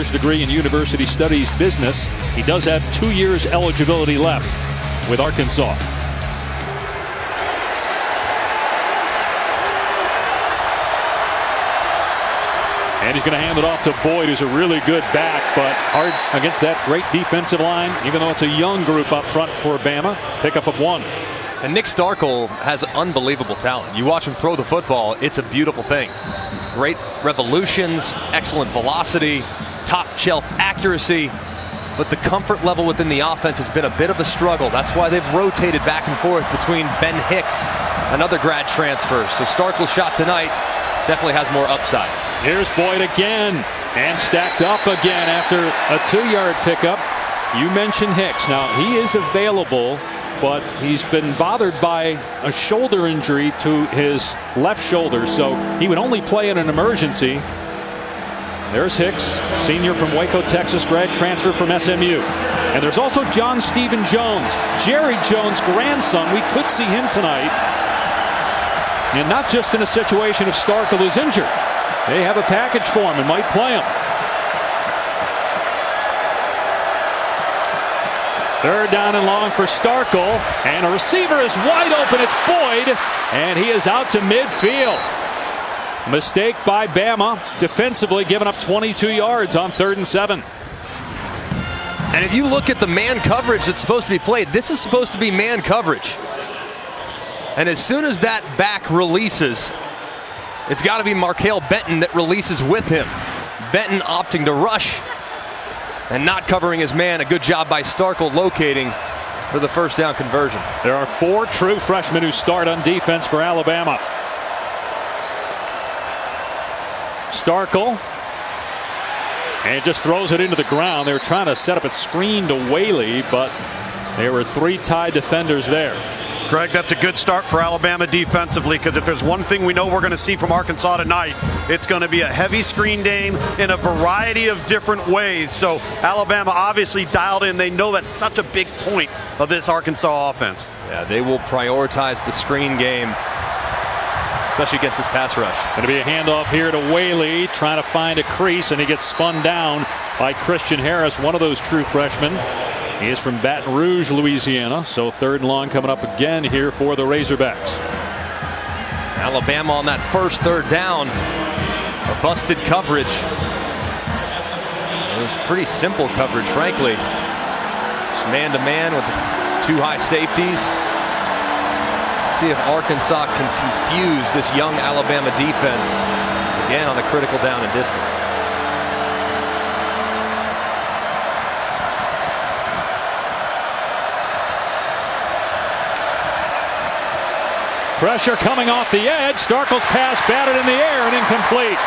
Degree in University Studies Business. He does have 2 years eligibility left with Arkansas. And he's going to hand it off to Boyd, who's a really good back, but hard against that great defensive line, even though it's a young group up front for Bama. Pickup of 1. And Nick Starkel has unbelievable talent. You watch him throw the football, it's a beautiful thing. Great revolutions, excellent velocity, top shelf accuracy, but the comfort level within the offense has been a bit of a struggle. That's why they've rotated back and forth between Ben Hicks, another grad transfer. So Starkel's shot tonight definitely has more upside. Here's Boyd again, and stacked up again after a 2-yard pickup. You mentioned Hicks. Now, he is available, but he's been bothered by a shoulder injury to his left shoulder, so he would only play in an emergency. There's Hicks, senior from Waco, Texas, grad transfer from SMU. And there's also John Stephen Jones, Jerry Jones' grandson. We could see him tonight. And not just in a situation if Starkel is injured. They have a package for him and might play him. Third down and long for Starkel. And a receiver is wide open. It's Boyd. And he is out to midfield. Mistake by Bama, defensively giving up 22 yards on 3rd and 7. And if you look at the man coverage that's supposed to be played, this is supposed to be man coverage. And as soon as that back releases, it's got to be Markel Benton that releases with him. Benton opting to rush and not covering his man. A good job by Starkel locating for the first down conversion. There are 4 true freshmen who start on defense for Alabama. Starkel, and just throws it into the ground. They were trying to set up a screen to Whaley, but there were 3 tied defenders there. Greg, that's a good start for Alabama defensively, because if there's one thing we know we're going to see from Arkansas tonight, it's going to be a heavy screen game in a variety of different ways. So Alabama obviously dialed in. They know that's such a big point of this Arkansas offense. Yeah, they will prioritize the screen game, especially against this pass rush. Going to be a handoff here to Whaley, trying to find a crease, and he gets spun down by Christian Harris, one of those true freshmen. He is from Baton Rouge, Louisiana. So 3rd and long coming up again here for the Razorbacks. Alabama on that first 3rd down. A busted coverage. It was pretty simple coverage, frankly. Just man-to-man with 2 high safeties. Let's see if Arkansas can confuse this young Alabama defense again on a critical down and distance. Pressure coming off the edge. Starkel's pass batted in the air and incomplete.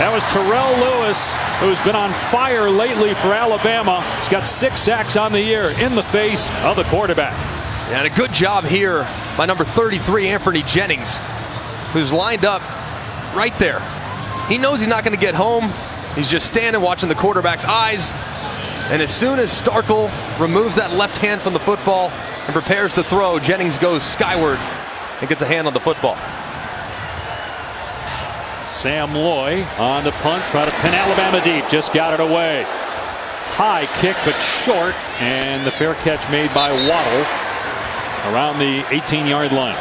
That was Terrell Lewis, who's been on fire lately for Alabama. He's got 6 sacks on the year in the face of the quarterback. And a good job here by number 33, Anthony Jennings, who's lined up right there. He knows he's not going to get home. He's just standing watching the quarterback's eyes. And as soon as Starkel removes that left hand from the football and prepares to throw, Jennings goes skyward and gets a hand on the football. Sam Loy on the punt, try to pin Alabama deep, just got it away. High kick but short, and the fair catch made by Waddle around the 18-yard line.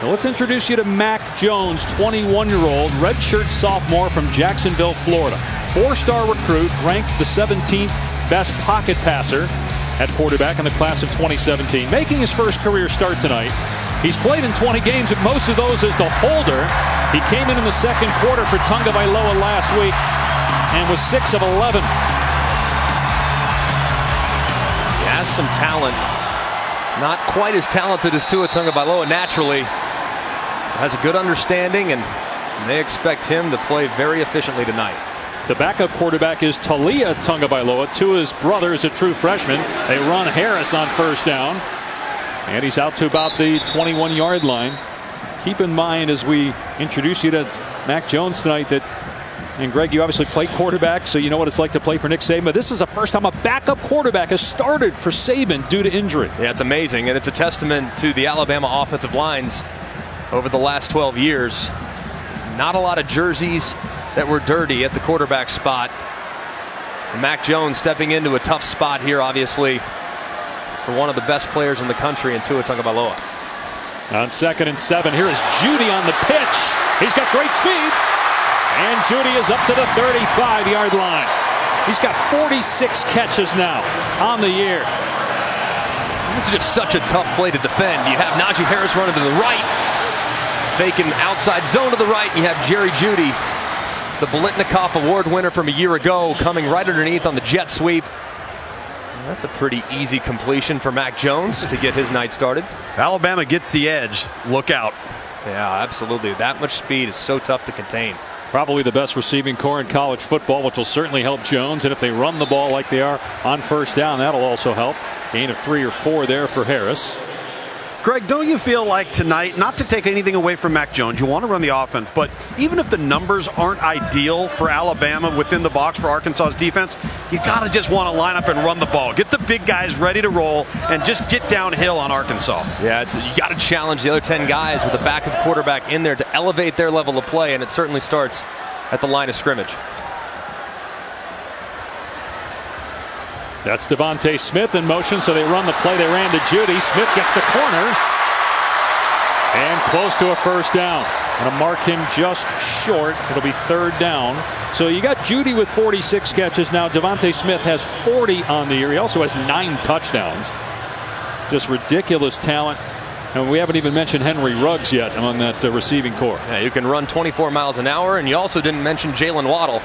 Now let's introduce you to Mac Jones, 21-year-old redshirt sophomore from Jacksonville, Florida. 4-star recruit, ranked the 17th best pocket passer at quarterback in the class of 2017, making his first career start tonight. He's played in 20 games, but most of those as the holder. He came in the 2nd quarter for Tagovailoa last week and was 6 of 11. He has some talent. Not quite as talented as Tua Tagovailoa naturally. Has a good understanding, and they expect him to play very efficiently tonight. The backup quarterback is Taulia Tagovailoa. Tua's brother is a true freshman. They run Harris on 1st down. And he's out to about the 21-yard line. Keep in mind as we introduce you to Mac Jones tonight that, and Greg, you obviously played quarterback, so you know what it's like to play for Nick Saban. But this is the first time a backup quarterback has started for Saban due to injury. Yeah, it's amazing, and it's a testament to the Alabama offensive lines over the last 12 years. Not a lot of jerseys, that were dirty at the quarterback spot. And Mac Jones stepping into a tough spot here, obviously, for one of the best players in the country in Tua Tagovailoa. On 2nd and 7, here is Jeudy on the pitch. He's got great speed. And Jeudy is up to the 35-yard line. He's got 46 catches now on the year. This is just such a tough play to defend. You have Najee Harris running to the right, faking outside zone to the right. You have Jerry Jeudy, the Biletnikoff Award winner from a year ago, coming right underneath on the jet sweep. And that's a pretty easy completion for Mac Jones to get his night started. Alabama gets the edge. Look out. Yeah, absolutely. That much speed is so tough to contain. Probably the best receiving core in college football, which will certainly help Jones. And if they run the ball like they are on first down, that'll also help. Gain of 3 or 4 there for Harris. Greg, don't you feel like tonight, not to take anything away from Mac Jones, you want to run the offense, but even if the numbers aren't ideal for Alabama within the box for Arkansas's defense, you got to just want to line up and run the ball. Get the big guys ready to roll and just get downhill on Arkansas. Yeah, you got to challenge the other 10 guys with a backup quarterback in there to elevate their level of play, and it certainly starts at the line of scrimmage. That's Devontae Smith in motion, so they run the play. They ran to Jeudy. Smith gets the corner and close to a first down. Going to mark him just short. It'll be 3rd down. So you got Jeudy with 46 catches now. Devontae Smith has 40 on the year. He also has 9 touchdowns. Just ridiculous talent. And we haven't even mentioned Henry Ruggs yet on that receiving core. Yeah, you can run 24 miles an hour, and you also didn't mention Jalen Waddle,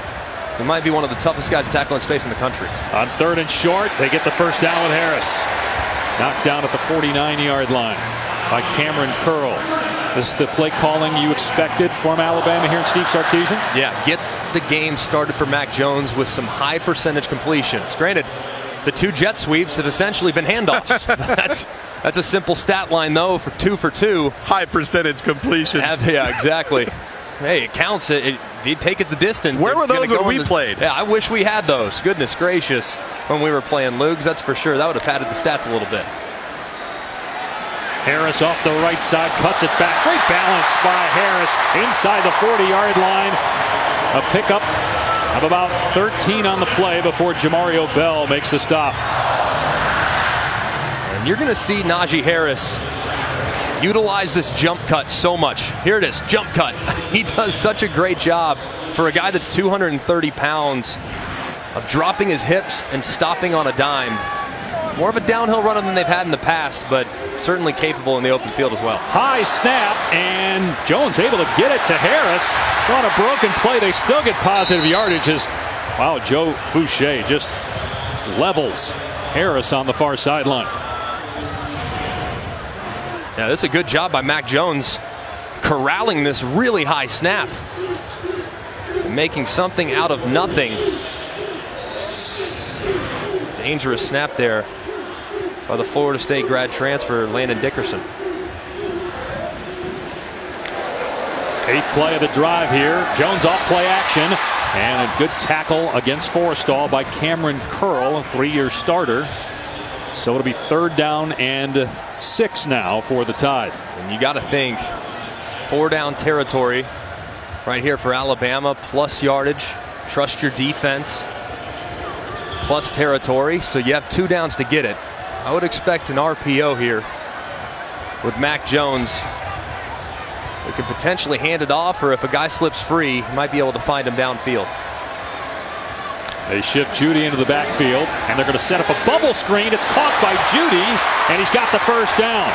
who might be one of the toughest guys to tackle in space in the country. On 3rd and short, they get the first down with Harris. Knocked down at the 49-yard line by Cameron Curl. This is the play calling you expected from Alabama here in Steve Sarkisian? Yeah, get the game started for Mac Jones with some high percentage completions. Granted, the 2 jet sweeps have essentially been handoffs. That's a simple stat line, though, for 2 for 2. High percentage completions. Yeah, exactly. Hey, it counts. If you take it the distance. Where were those when we played? Yeah, I wish we had those. Goodness gracious. When we were playing Lugs, that's for sure. That would have padded the stats a little bit. Harris off the right side, cuts it back. Great balance by Harris inside the 40-yard line. A pickup of about 13 on the play before Jamario Bell makes the stop. And you're going to see Najee Harris utilize this jump cut so much. Here it is, jump cut. He does such a great job for a guy that's 230 pounds of dropping his hips and stopping on a dime. More of a downhill runner than they've had in the past, but certainly capable in the open field as well. High snap, and Jones able to get it to Harris. So on a broken play, they still get positive yardage. Wow, Joe Fouché just levels Harris on the far sideline. Yeah, that's a good job by Mac Jones corralling this really high snap, making something out of nothing. Dangerous snap there by the Florida State grad transfer, Landon Dickerson. 8th play of the drive here. Jones off play action, and a good tackle against Forrestall by Cameron Curl, a 3-year starter. So it'll be 3rd down and 6 now for the Tide. And you got to think 4-down territory right here for Alabama, plus yardage. Trust your defense, plus territory. So you have 2 downs to get it. I would expect an RPO here with Mac Jones. We could potentially hand it off, or if a guy slips free, he might be able to find him downfield. They shift Jeudy into the backfield, and they're going to set up a bubble screen. It's caught by Jeudy, and he's got the first down.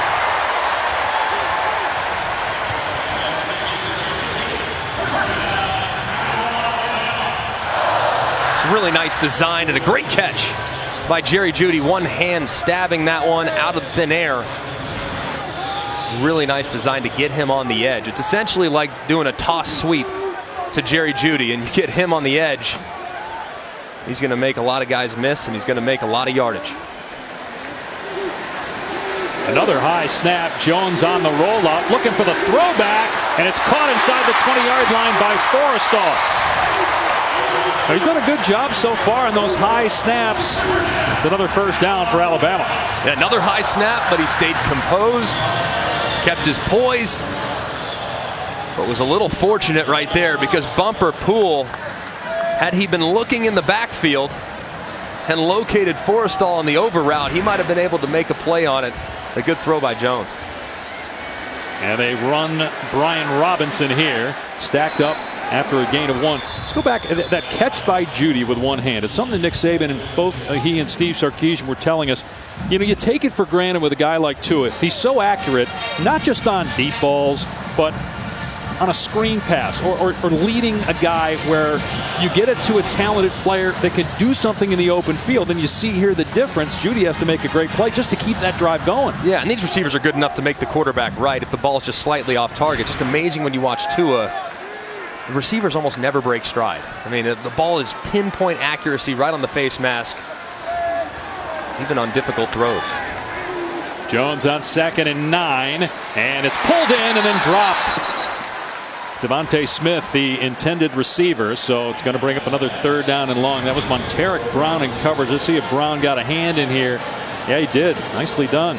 It's a really nice design and a great catch by Jerry Jeudy. One hand stabbing that one out of thin air. Really nice design to get him on the edge. It's essentially like doing a toss sweep to Jerry Jeudy, and you get him on the edge. He's going to make a lot of guys miss, and he's going to make a lot of yardage. Another high snap. Jones on the rollout, looking for the throwback, and it's caught inside the 20-yard line by Forrestall. He's done a good job so far on those high snaps. It's another first down for Alabama. Yeah, another high snap, but he stayed composed, kept his poise. but was a little fortunate right there because Bumper Poole, had he been looking in the backfield and located Forrestall on the over route, he might have been able to make a play on it. A good throw by Jones. And they run Brian Robinson here, stacked up after a gain of 1. Let's go back. That catch by Judy with one hand. It's something Nick Saban and both he and Steve Sarkisian were telling us. You know, you take it for granted with a guy like Tua. He's so accurate, not just on deep balls, but on a screen pass or leading a guy where you get it to a talented player that can do something in the open field. And you see here the difference. Judy has to make a great play just to keep that drive going. Yeah, and these receivers are good enough to make the quarterback right if the ball is just slightly off target. Just amazing when you watch Tua. The receivers almost never break stride. I mean, the ball is pinpoint accuracy right on the face mask, even on difficult throws. Jones on 2nd and 9, and it's pulled in and then dropped. Devontae Smith, the intended receiver, so it's going to bring up another 3rd down and long. That was Monteric Brown in coverage. Let's see if Brown got a hand in here. Yeah, he did. Nicely done.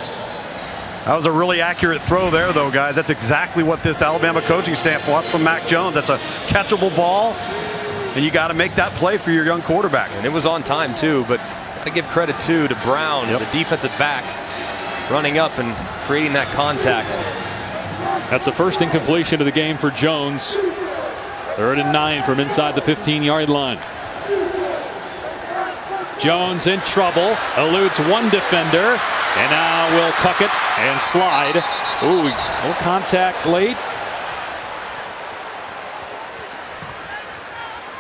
That was a really accurate throw there, though, guys. That's exactly what this Alabama coaching staff wants from Mac Jones. That's a catchable ball, and you got to make that play for your young quarterback. And it was on time, too, but got to give credit, too, to Brown, the defensive back, running up and creating that contact. That's the first incompletion of the game for Jones. 3rd and 9 from inside the 15-yard line. Jones in trouble, eludes one defender, and now will tuck it and slide. Ooh, no contact late.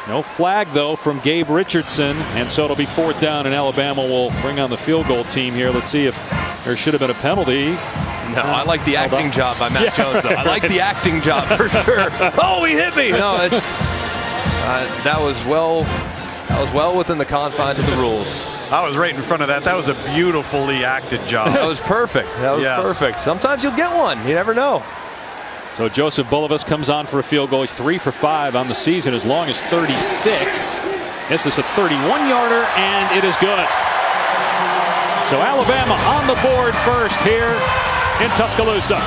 No flag, though, from Gabe Richardson, and so it'll be 4th down, and Alabama will bring on the field goal team here. Let's see if there should have been a penalty. No, I like the acting job by Matt Jones, though. I like the acting job for sure. Oh, he hit me! No, it's that was well within the confines of the rules. I was right in front of that. That was a beautifully acted job. That was perfect. That was perfect. Sometimes you'll get one. You never know. So Joseph Bulovas comes on for a field goal. He's 3 for 5 on the season, as long as 36. This is a 31-yarder, and it is good. So Alabama on the board first here in Tuscaloosa.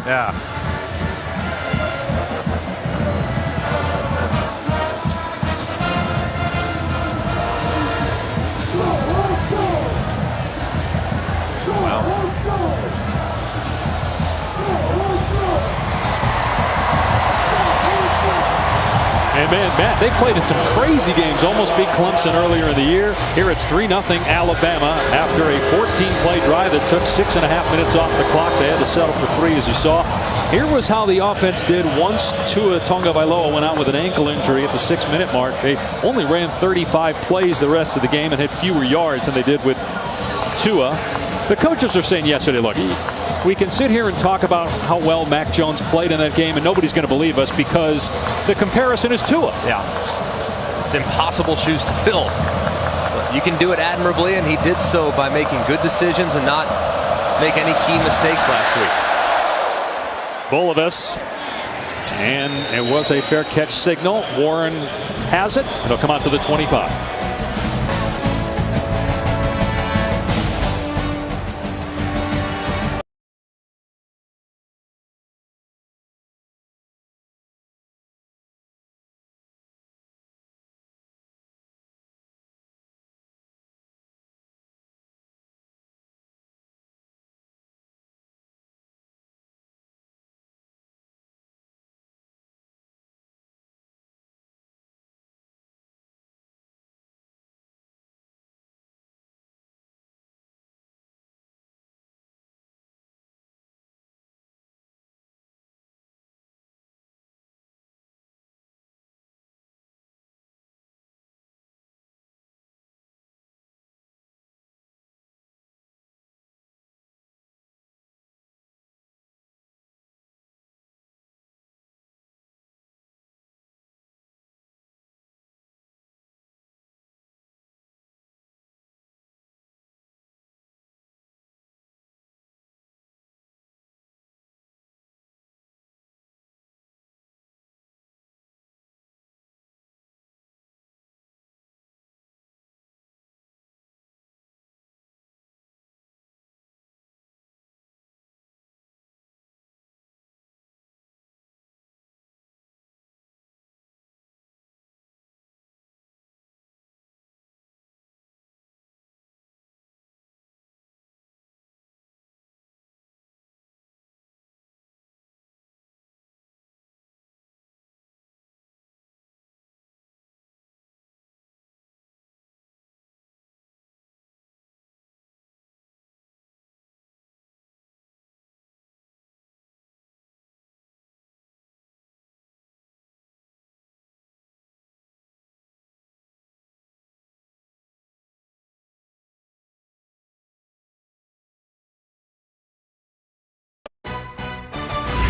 Yeah. And man, Matt, they played in some crazy games, almost beat Clemson earlier in the year. Here it's 3-0 Alabama after a 14-play drive that took 6.5 minutes off the clock. They had to settle for 3, as you saw. Here was how the offense did once Tua Tagovailoa went out with an ankle injury at the 6-minute mark. They only ran 35 plays the rest of the game and had fewer yards than they did with Tua. The coaches are saying yesterday, look, we can sit here and talk about how well Mac Jones played in that game, and nobody's going to believe us because the comparison is Tua. Yeah. It's impossible shoes to fill. But you can do it admirably, and he did so by making good decisions and not make any key mistakes last week. Bulovas, and it was a fair catch signal. Warren has it. It'll come out to the 25.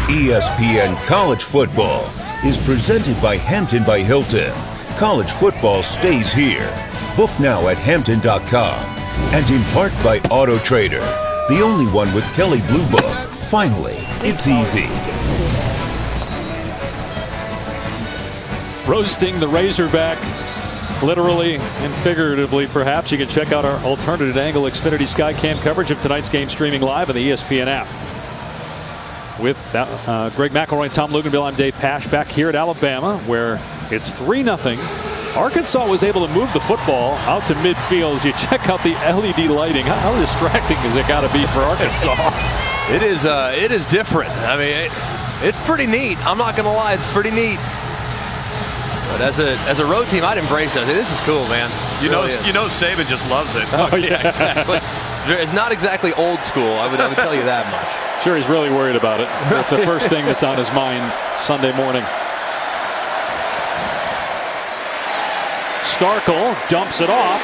ESPN College Football is presented by Hampton by Hilton. College football stays here. Book now at Hampton.com. And in part by Auto Trader, the only one with Kelley Blue Book. Finally, it's easy. Roasting the Razorback, literally and figuratively, perhaps. You can check out our alternative angle Xfinity Skycam coverage of tonight's game streaming live on the ESPN app. With Greg McElroy and Tom Luginbill, I'm Dave Pasch back here at Alabama, where it's 3-0. Arkansas was able to move the football out to midfield. As you check out the LED lighting, how distracting has it got to be for Arkansas? It is different. I mean, it's pretty neat. I'm not going to lie, it's pretty neat. But as a road team, I'd embrace it. This is cool, man. You know, Saban just loves it. Oh yeah, exactly. It's not exactly old school. I would tell you that much. Sure, he's really worried about it. That's the first thing that's on his mind Sunday morning. Starkel dumps it off,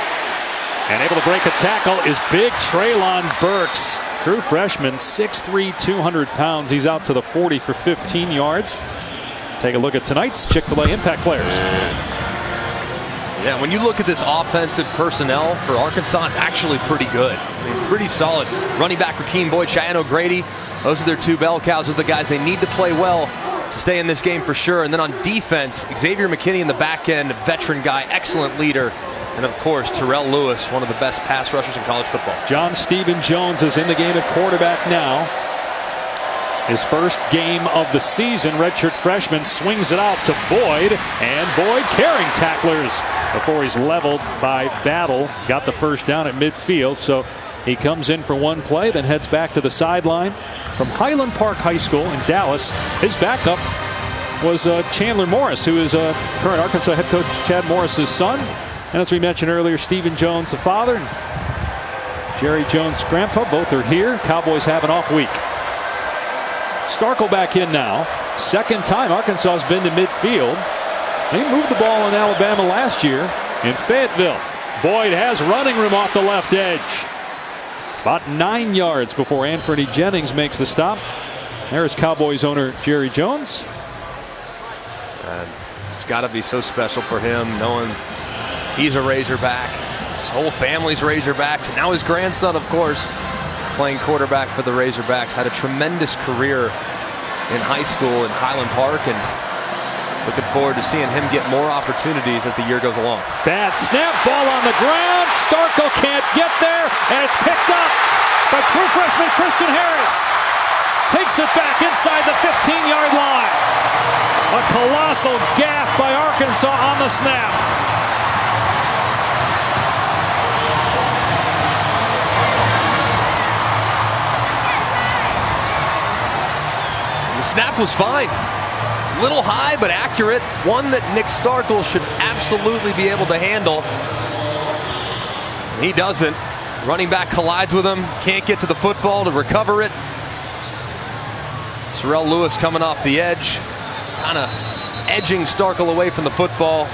and able to break a tackle is big Treylon Burks. True freshman, 6'3", 200 pounds. He's out to the 40 for 15 yards. Take a look at tonight's Chick-fil-A Impact players. Yeah, when you look at this offensive personnel for Arkansas, it's actually pretty good. I mean, pretty solid. Running back Rakeem Boyd, Cheyenne O'Grady, those are their two bell cows. Those are the guys they need to play well to stay in this game for sure. And then on defense, Xavier McKinney in the back end, veteran guy, excellent leader. And of course, Terrell Lewis, one of the best pass rushers in college football. John Stephen Jones is in the game at quarterback now. His first game of the season, redshirt freshman swings it out to Boyd, and Boyd carrying tacklers before he's leveled by Battle. Got the first down at midfield, so he comes in for one play, then heads back to the sideline. From Highland Park High School in Dallas, his backup was Chandler Morris, who is current Arkansas head coach Chad Morris's son. And as we mentioned earlier, Stephen Jones, the father, and Jerry Jones' grandpa, both are here. Cowboys have an off week. Starkel back in now. Second time Arkansas has been to midfield. They moved the ball in Alabama last year in Fayetteville. Boyd has running room off the left edge. About 9 yards before Anthony Jennings makes the stop. There's Cowboys owner Jerry Jones. It's got to be so special for him knowing he's a Razorback. His whole family's Razorbacks. And now his grandson, of course, playing quarterback for the Razorbacks. Had a tremendous career in high school in Highland Park, and looking forward to seeing him get more opportunities as the year goes along. Bad snap, ball on the ground. Starkel can't get there, and it's picked up by true freshman Christian Harris. Takes it back inside the 15-yard line. A colossal gaffe by Arkansas on the snap. The snap was fine. Little high, but accurate. One that Nick Starkel should absolutely be able to handle. He doesn't. Running back collides with him. Can't get to the football to recover it. Terrell Lewis coming off the edge. Kind of edging Starkel away from the football.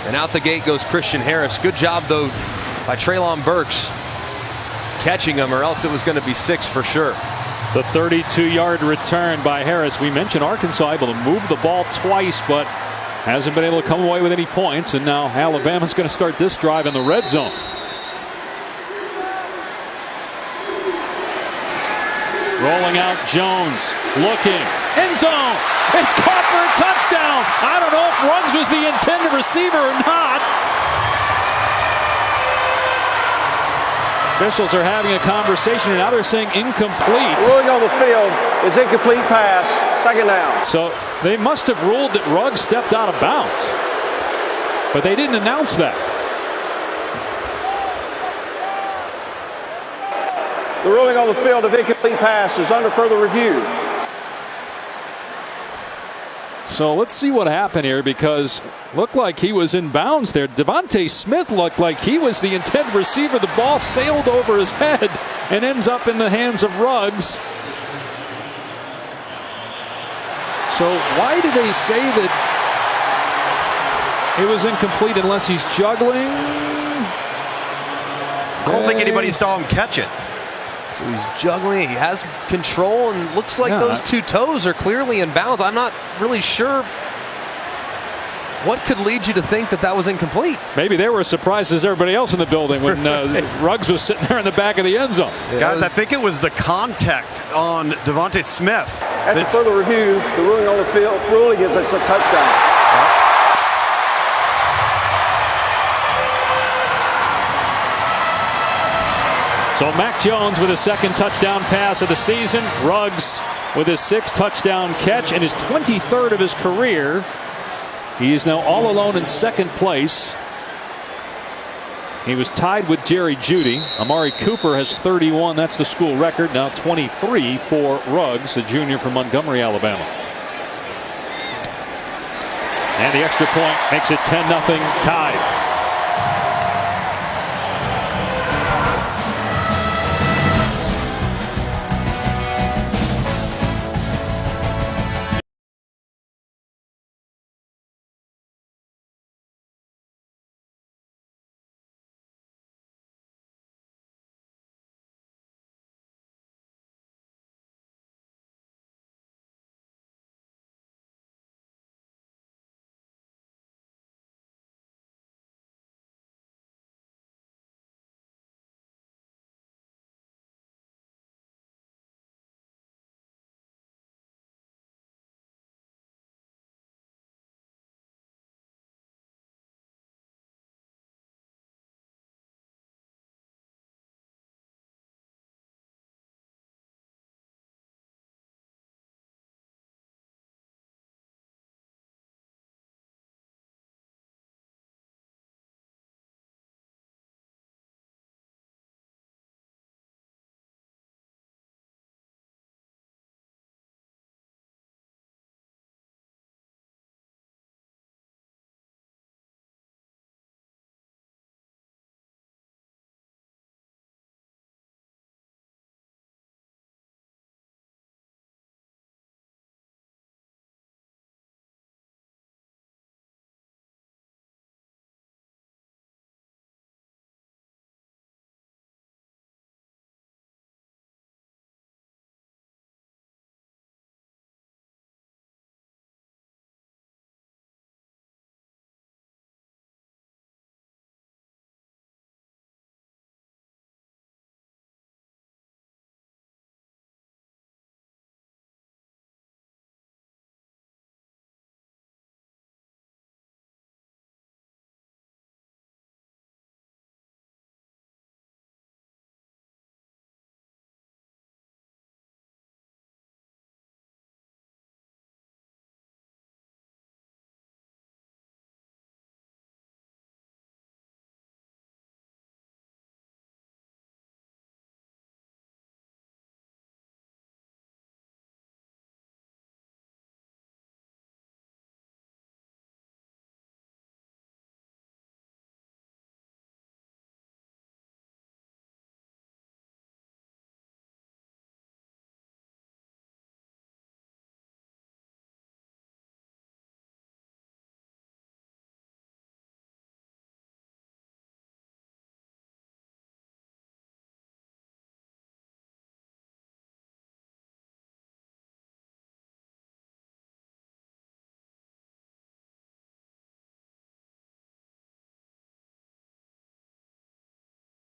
And out the gate goes Christian Harris. Good job, though, by Treylon Burks catching him, or else it was going to be 6 for sure. The 32-yard return by Harris. We mentioned Arkansas able to move the ball twice, but hasn't been able to come away with any points. And now Alabama's going to start this drive in the red zone. Rolling out Jones, looking, end zone. It's caught for a touchdown. I don't know if Ruggs was the intended receiver or not. Officials are having a conversation, and now they're saying incomplete. Ruling on the field is incomplete pass, second down. So they must have ruled that Ruggs stepped out of bounds, but they didn't announce that. The ruling on the field of incomplete pass is under further review. So let's see what happened here, because looked like he was in bounds there. Devontae Smith looked like he was the intended receiver. The ball sailed over his head and ends up in the hands of Ruggs. So why do they say that it was incomplete unless he's juggling? I don't think anybody saw him catch it. So he's juggling. He has control, and looks like those two toes are clearly in bounds. I'm not really sure what could lead you to think that that was incomplete. Maybe they were as surprised as everybody else in the building when Ruggs was sitting there in the back of the end zone. Yeah, Guys, I think it was the contact on Devontae Smith. After further review, the ruling on the field ruling is it's a touchdown. So Mac Jones with his second touchdown pass of the season. Ruggs with his 6th touchdown catch and his 23rd of his career. He is now all alone in second place. He was tied with Jerry Jeudy. Amari Cooper has 31. That's the school record. Now 23 for Ruggs, a junior from Montgomery, Alabama. And the extra point makes it 10-0 tied.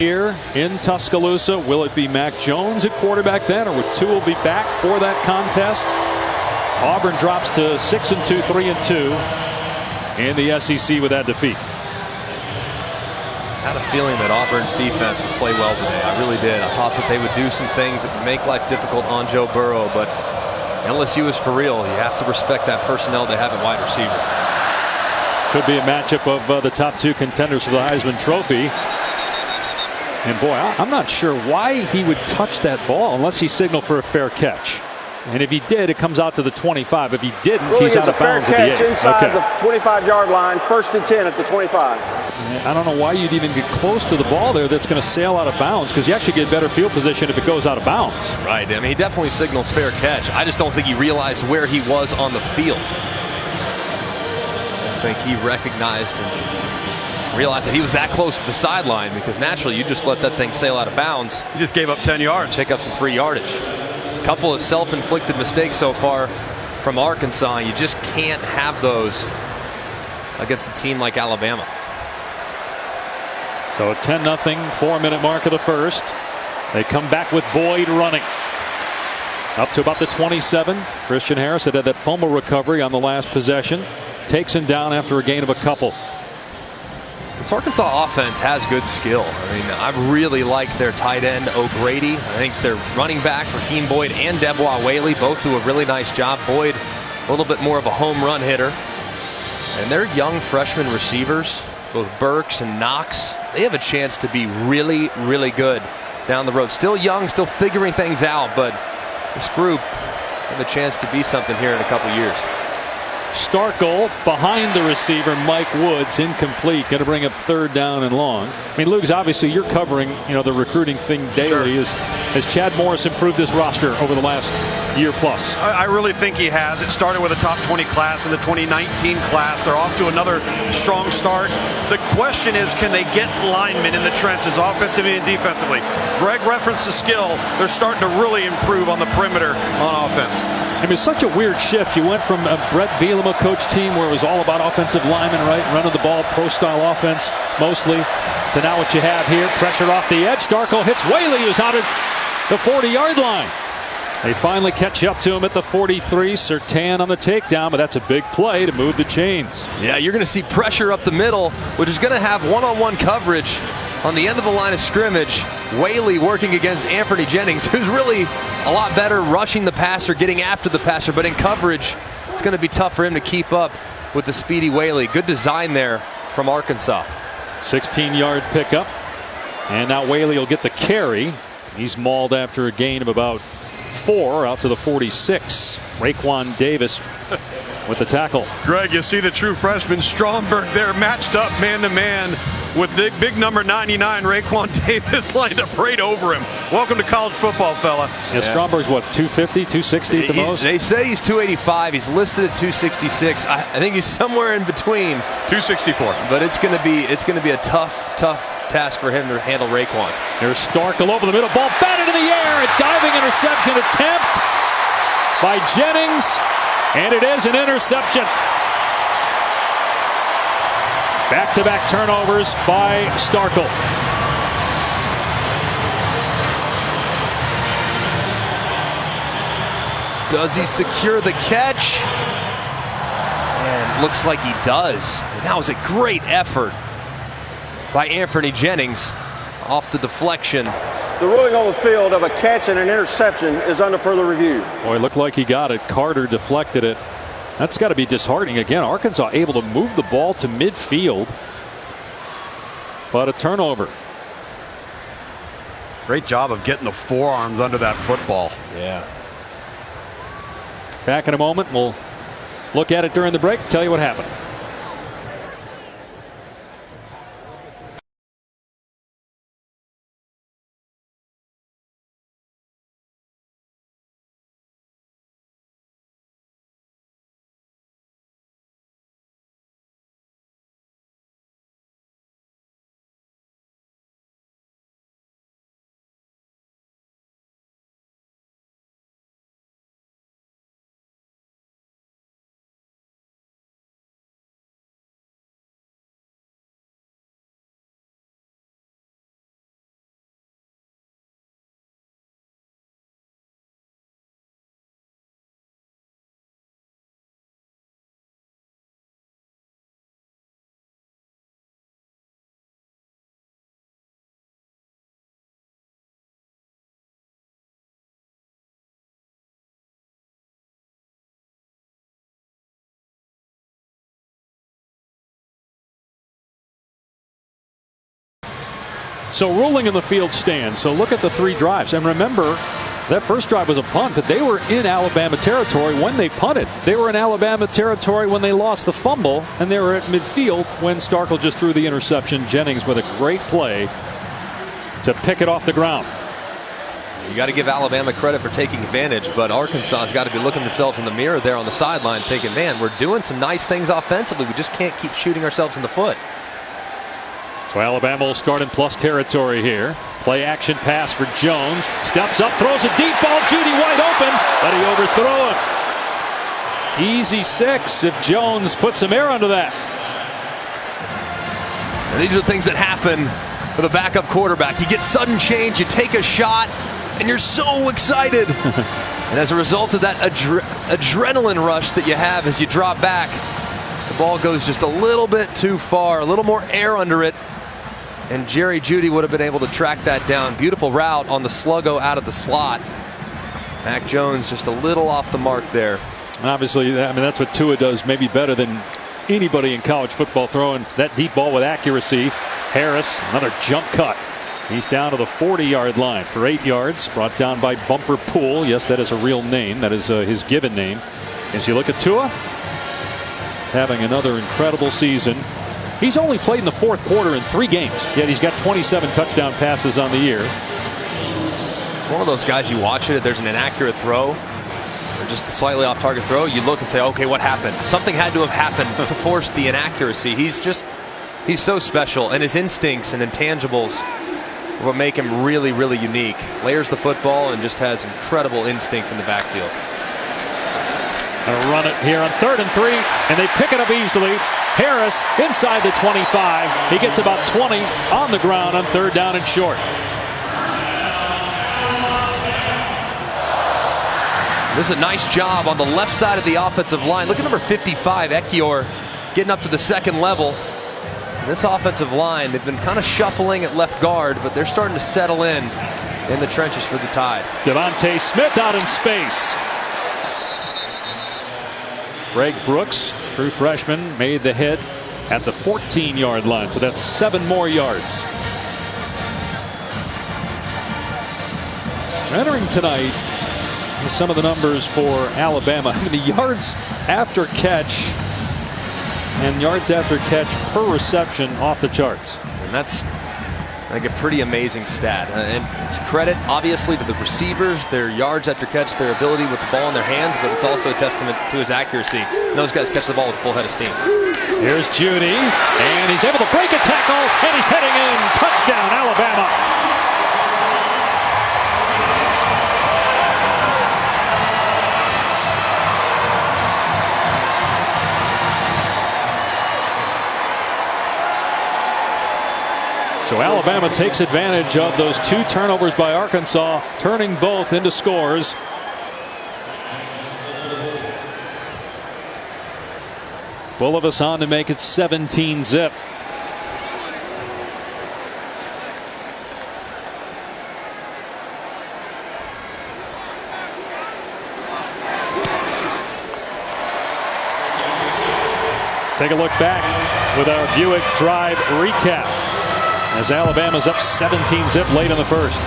Here in Tuscaloosa, will it be Mac Jones at quarterback then, or would Tua be back for that contest? Auburn drops to 6-2, 3-2 in the SEC with that defeat. I had a feeling that Auburn's defense would play well today. I really did. I thought that they would do some things that would make life difficult on Joe Burrow, but LSU is for real. You have to respect that personnel they have at wide receiver. Could be a matchup of the top two contenders for the Heisman Trophy. And boy, I'm not sure why he would touch that ball unless he signaled for a fair catch. And if he did, it comes out to the 25. If he didn't, he's out of bounds at the 8. Inside the 25-yard line, 1st and 10 at the 25. I don't know why you'd even get close to the ball there that's going to sail out of bounds, because you actually get better field position if it goes out of bounds. Right. I mean, he definitely signals fair catch. I just don't think he realized where he was on the field. I think he recognized and realized that he was that close to the sideline, because naturally you just let that thing sail out of bounds. He just gave up 10 yards. Pick up some free yardage. A couple of self-inflicted mistakes so far from Arkansas. You just can't have those against a team like Alabama. So a 10-0 4-minute mark of the first. They come back with Boyd running up to about the 27. Christian Harris had that fumble recovery on the last possession. Takes him down after a gain of a couple. This Arkansas offense has good skill. I mean, I really like their tight end O'Grady. I think their running back Raheem Boyd and Debois Whaley both do a really nice job. Boyd a little bit more of a home run hitter. And their young freshman receivers, both Burks and Knox, they have a chance to be really, really good down the road. Still young, still figuring things out, but this group have a chance to be something here in a couple years. Starkel behind the receiver, Mike Woods, incomplete. Going to bring up 3rd down and long. I mean, Luke's obviously you're covering, the recruiting thing daily. Sure. Has Chad Morris improved this roster over the last year plus? I really think he has. It started with a top 20 class in the 2019 class. They're off to another strong start. The question is, can they get linemen in the trenches, offensively and defensively? Greg referenced the skill. They're starting to really improve on the perimeter on offense. I mean, it's such a weird shift. You went from a Brett Bielema coach team where it was all about offensive linemen, right? Running the ball, pro-style offense mostly, to now what you have here. Pressure off the edge. Starkel hits Whaley, who's out at the 40-yard line. They finally catch up to him at the 43. Surtain on the takedown, but that's a big play to move the chains. Yeah, you're going to see pressure up the middle, which is going to have one-on-one coverage on the end of the line of scrimmage. Whaley working against Anthony Jennings, who's really a lot better rushing the passer, getting after the passer, but in coverage, it's going to be tough for him to keep up with the speedy Whaley. Good design there from Arkansas. 16-yard pickup, and now Whaley will get the carry. He's mauled after a gain of about 4 out to the 46. Raekwon Davis with the tackle. Greg, you see the true freshman Stromberg there matched up man-to-man with the big number 99, Raekwon Davis, lined up right over him. Welcome to college football, fella. Yeah, Stromberg's what, 250, 260 at the most? They say he's 285. He's listed at 266. I think he's somewhere in between. 264. But it's going to be a tough task for him to handle Raekwon. There's Starkel over the middle, ball batted in the air, a diving interception attempt by Jennings, and it is an interception. Back-to-back turnovers by Starkel. Does he secure the catch? And looks like he does. And that was a great effort by Anthony Jennings off the deflection. The ruling on the field of a catch and an interception is under further review. Boy, it looked like he got it. Carter deflected it. That's got to be disheartening. Again, Arkansas able to move the ball to midfield, but a turnover. Great job of getting the forearms under that football. Yeah. Back in a moment. We'll look at it during the break, tell you what happened. So ruling in the field stands. So look at the 3 drives. And remember, that first drive was a punt, but they were in Alabama territory when they punted. They were in Alabama territory when they lost the fumble, and they were at midfield when Starkel just threw the interception. Jennings with a great play to pick it off the ground. You got to give Alabama credit for taking advantage, but Arkansas has got to be looking themselves in the mirror there on the sideline thinking, man, we're doing some nice things offensively. We just can't keep shooting ourselves in the foot. So Alabama will start in plus territory here. Play action pass for Jones. Steps up, throws a deep ball. Judy wide open, but he overthrew him. Easy 6 if Jones puts some air under that. And these are the things that happen with a backup quarterback. You get sudden change, you take a shot, and you're so excited. And as a result of that adrenaline rush that you have as you drop back, the ball goes just a little bit too far, a little more air under it. And Jerry Jeudy would have been able to track that down. Beautiful route on the sluggo out of the slot. Mac Jones just a little off the mark there. Obviously, I mean, that's what Tua does maybe better than anybody in college football, throwing that deep ball with accuracy. Harris, another jump cut. He's down to the 40-yard line for 8 yards, brought down by Bumper Pool. Yes, that is a real name. That is his given name. As you look at Tua, he's having another incredible season. He's only played in the 4th quarter in 3 games, yet he's got 27 touchdown passes on the year. One of those guys, you watch it, there's an inaccurate throw, or just a slightly off-target throw, you look and say, okay, what happened? Something had to have happened to force the inaccuracy. He's so special, and his instincts and intangibles are what make him really, really unique. Layers the football and just has incredible instincts in the backfield. Gonna run it here on 3rd and 3, and they pick it up easily. Harris inside the 25. He gets about 20 on the ground on 3rd down and short. This is a nice job on the left side of the offensive line. Look at number 55, Ekiyor, getting up to the 2nd level. This offensive line, they've been kind of shuffling at left guard, but they're starting to settle in the trenches for the Tide. Devontae Smith out in space. Greg Brooks, true freshman, made the hit at the 14-yard line, so that's 7 more yards. Entering tonight, some of the numbers for Alabama. I mean, the yards after catch and yards after catch per reception off the charts. And that's like a pretty amazing stat. And it's a credit, obviously, to the receivers, their yards after catch, their ability with the ball in their hands, but it's also a testament to his accuracy. And those guys catch the ball with a full head of steam. Here's Jeudy, and he's able to break a tackle, and he's heading in. Touchdown, Alabama. So Alabama takes advantage of those 2 turnovers by Arkansas, turning both into scores. Bulovas on to make it 17-zip. Take a look back with our Buick Drive recap, as Alabama's up 17-zip late in the 1st.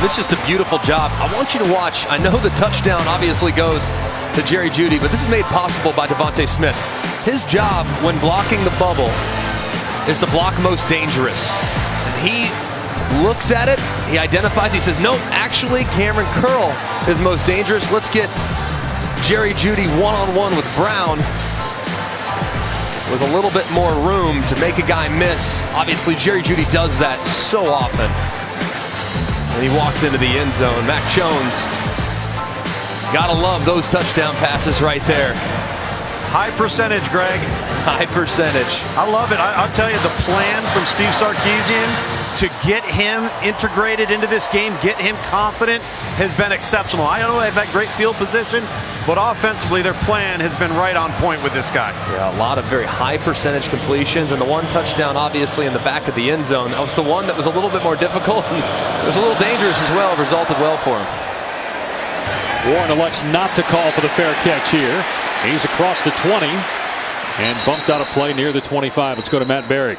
It's just a beautiful job. I want you to watch. I know the touchdown obviously goes to Jerry Jeudy, but this is made possible by Devontae Smith. His job when blocking the bubble is to block most dangerous. And he looks at it, he identifies, he says, nope, actually Cameron Curl is most dangerous. Let's get Jerry Jeudy one-on-one with Brown, with a little bit more room to make a guy miss. Obviously, Jerry Jeudy does that so often. And he walks into the end zone. Mac Jones, gotta love those touchdown passes right there. High percentage, Greg. High percentage. I love it. I'll tell you, the plan from Steve Sarkisian to get him integrated into this game, get him confident, has been exceptional. I don't know if they've had great field position, but offensively their plan has been right on point with this guy. Yeah, a lot of very high percentage completions, and the one touchdown obviously in the back of the end zone. That was the one that was a little bit more difficult, and it was a little dangerous as well. It resulted well for him. Warren elects not to call for the fair catch here. He's across the 20 and bumped out of play near the 25. Let's go to Matt Berry.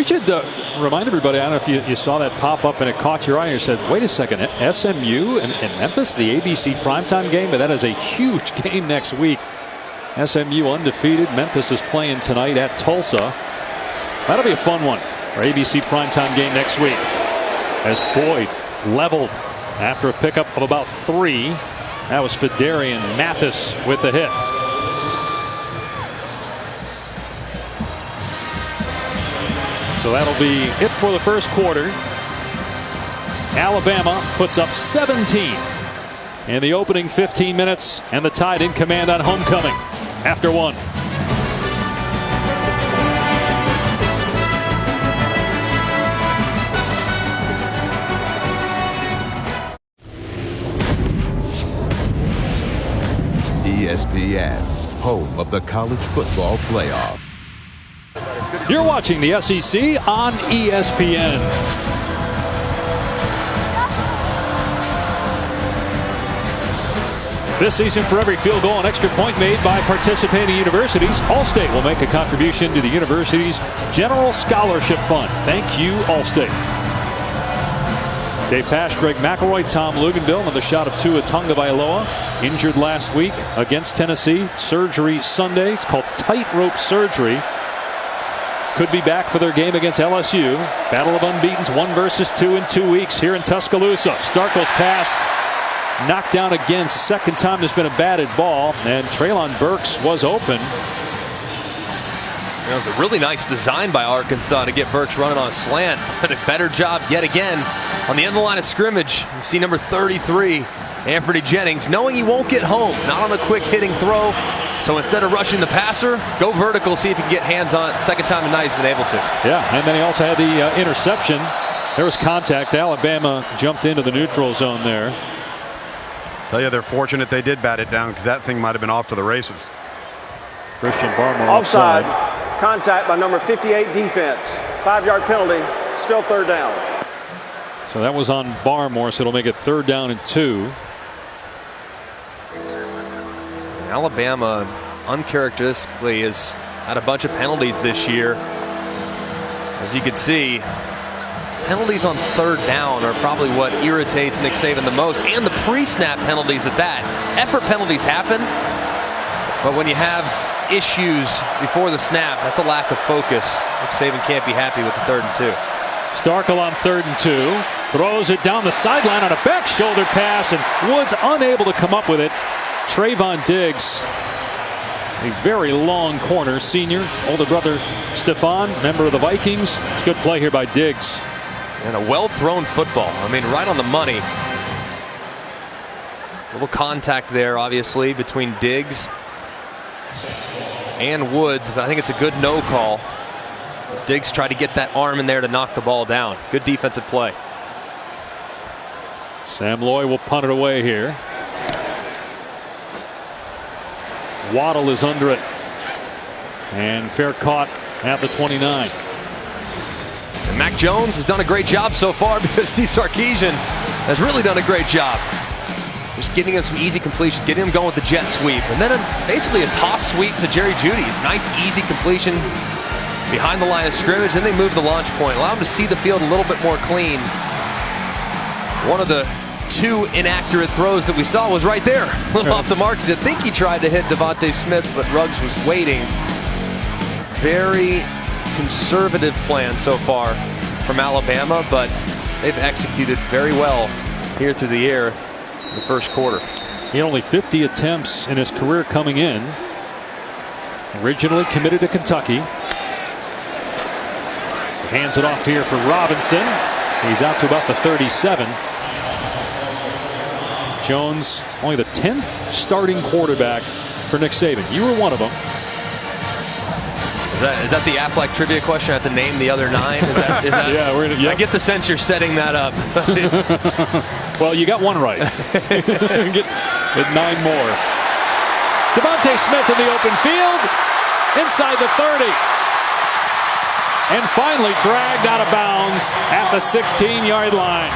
should remind everybody, I don't know if you saw that pop up and it caught your eye and you said, wait a second, SMU and Memphis, the ABC primetime game, but that is a huge game next week. SMU undefeated. Memphis is playing tonight at Tulsa. That'll be a fun one. Our ABC primetime game next week. As Boyd leveled after a pickup of about 3. That was Fidarian Mathis with the hit. So that'll be it for the first quarter. Alabama puts up 17 in the opening 15 minutes, and the Tide in command on homecoming after 1. ESPN, home of the college football playoff. You're watching the SEC on ESPN. This season, for every field goal and extra point made by participating universities, Allstate will make a contribution to the university's General Scholarship Fund. Thank you, Allstate. Dave Pasch, Greg McElroy, Tom Luginbill. Another shot of Tua Tagovailoa, injured last week against Tennessee. Surgery Sunday. It's called tightrope surgery. Could be back for their game against LSU. Battle of unbeatens, 1 versus 2 in 2 weeks here in Tuscaloosa. Starkel's pass knocked down again. Second time there's been a batted ball, and Treylon Burks was open. It was a really nice design by Arkansas to get Burks running on a slant. But a better job yet again on the end of the line of scrimmage. You see number 33, Anthony Jennings, knowing he won't get home, not on a quick hitting throw. So instead of rushing the passer, go vertical, see if you can get hands on it. Second time tonight he's been able to. Yeah, and then he also had the interception. There was contact. Alabama jumped into the neutral zone there. Tell you, they're fortunate they did bat it down, because that thing might have been off to the races. Christian Barmore Offside. Contact by number 58 defense. 5-yard penalty. Still third down. So that was on Barmore, so it'll make it 3rd down and 2. Alabama uncharacteristically has had a bunch of penalties this year. As you can see, penalties on 3rd down are probably what irritates Nick Saban the most, and the pre-snap penalties at that. Effort penalties happen, but when you have issues before the snap, that's a lack of focus. Nick Saban can't be happy with the 3rd and 2. Starkel on 3rd and 2. Throws it down the sideline on a back shoulder pass, and Woods unable to come up with it. Trayvon Diggs, a very long corner, senior, older brother Stephon, member of the Vikings. Good play here by Diggs. And a well-thrown football. I mean, right on the money. A little contact there, obviously, between Diggs and Woods. But I think it's a good no call, as Diggs tried to get that arm in there to knock the ball down. Good defensive play. Sam Loy will punt it away here. Waddle is under it, and fair caught at the 29. And Mac Jones has done a great job so far, because Steve Sarkisian has really done a great job. Just getting him some easy completions, getting him going with the jet sweep, and then basically a toss sweep to Jerry Jeudy. Nice easy completion behind the line of scrimmage. Then they move the launch point, allow him to see the field a little bit more clean. One of the 2 inaccurate throws that we saw was right there, a little off the mark. I think he tried to hit Devontae Smith, but Ruggs was waiting. Very conservative plan so far from Alabama, but they've executed very well here through the air in the first quarter. He had only 50 attempts in his career coming in. Originally committed to Kentucky. Hands it off here for Robinson. He's out to about the 37. Jones, only the 10th starting quarterback for Nick Saban. You were one of them. Is that the Aflac trivia question? I have to name the other 9? Is that yeah, we're gonna, yep. I get the sense you're setting that up. Well, you got one right. get 9 more. Devontae Smith in the open field, inside the 30. And finally dragged out of bounds at the 16-yard line.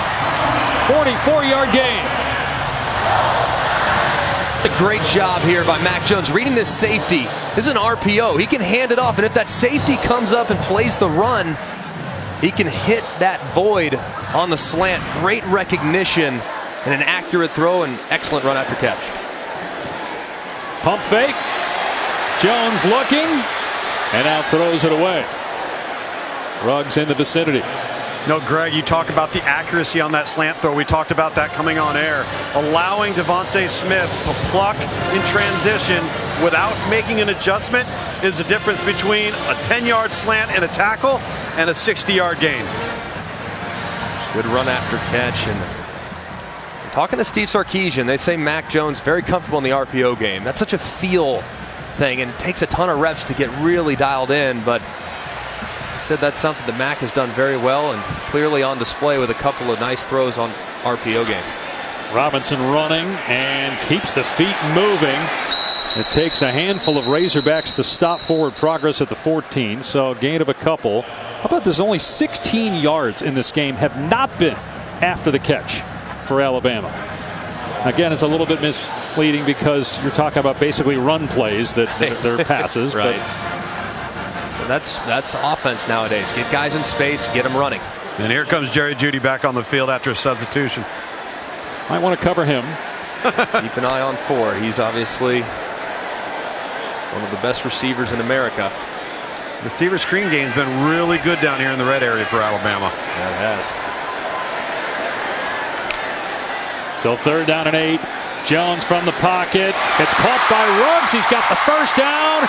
44-yard gain. A great job here by Mac Jones reading this safety. This is an RPO. He can hand it off, and if that safety comes up and plays the run, He can hit that void on the slant. Great recognition and an accurate throw and excellent run after catch. Pump fake. Jones looking and now throws it away. Ruggs in the vicinity. No, Greg, you talk about the accuracy on that slant throw. We talked about that coming on air. Allowing Devontae Smith to pluck in transition without making an adjustment is the difference between a 10-yard slant and a tackle and a 60-yard gain. Good run after catch. And talking to Steve Sarkisian, they say Mac Jones very comfortable in the RPO game. That's such a feel thing and takes a ton of reps to get really dialed in, but he said that's something that Mac has done very well and clearly on display with a couple of nice throws on RPO game. Robinson running and keeps the feet moving. It takes a handful of Razorbacks to stop forward progress at the 14, so a gain of a couple. How about this? Only 16 yards in this game have not been after the catch for Alabama. Again, it's a little bit misleading because you're talking about basically run plays that they're passes. Right. But that's offense nowadays. Get guys in space, get them running. And here comes Jerry Jeudy back on the field after a substitution. might want to cover him. Keep an eye on Ford. He's obviously one of the best receivers in America. Receiver screen game's been really good down here in the red area for Alabama. Yeah, it has. So 3rd down and 8. Jones from the pocket. It's caught by Ruggs. He's got the first down.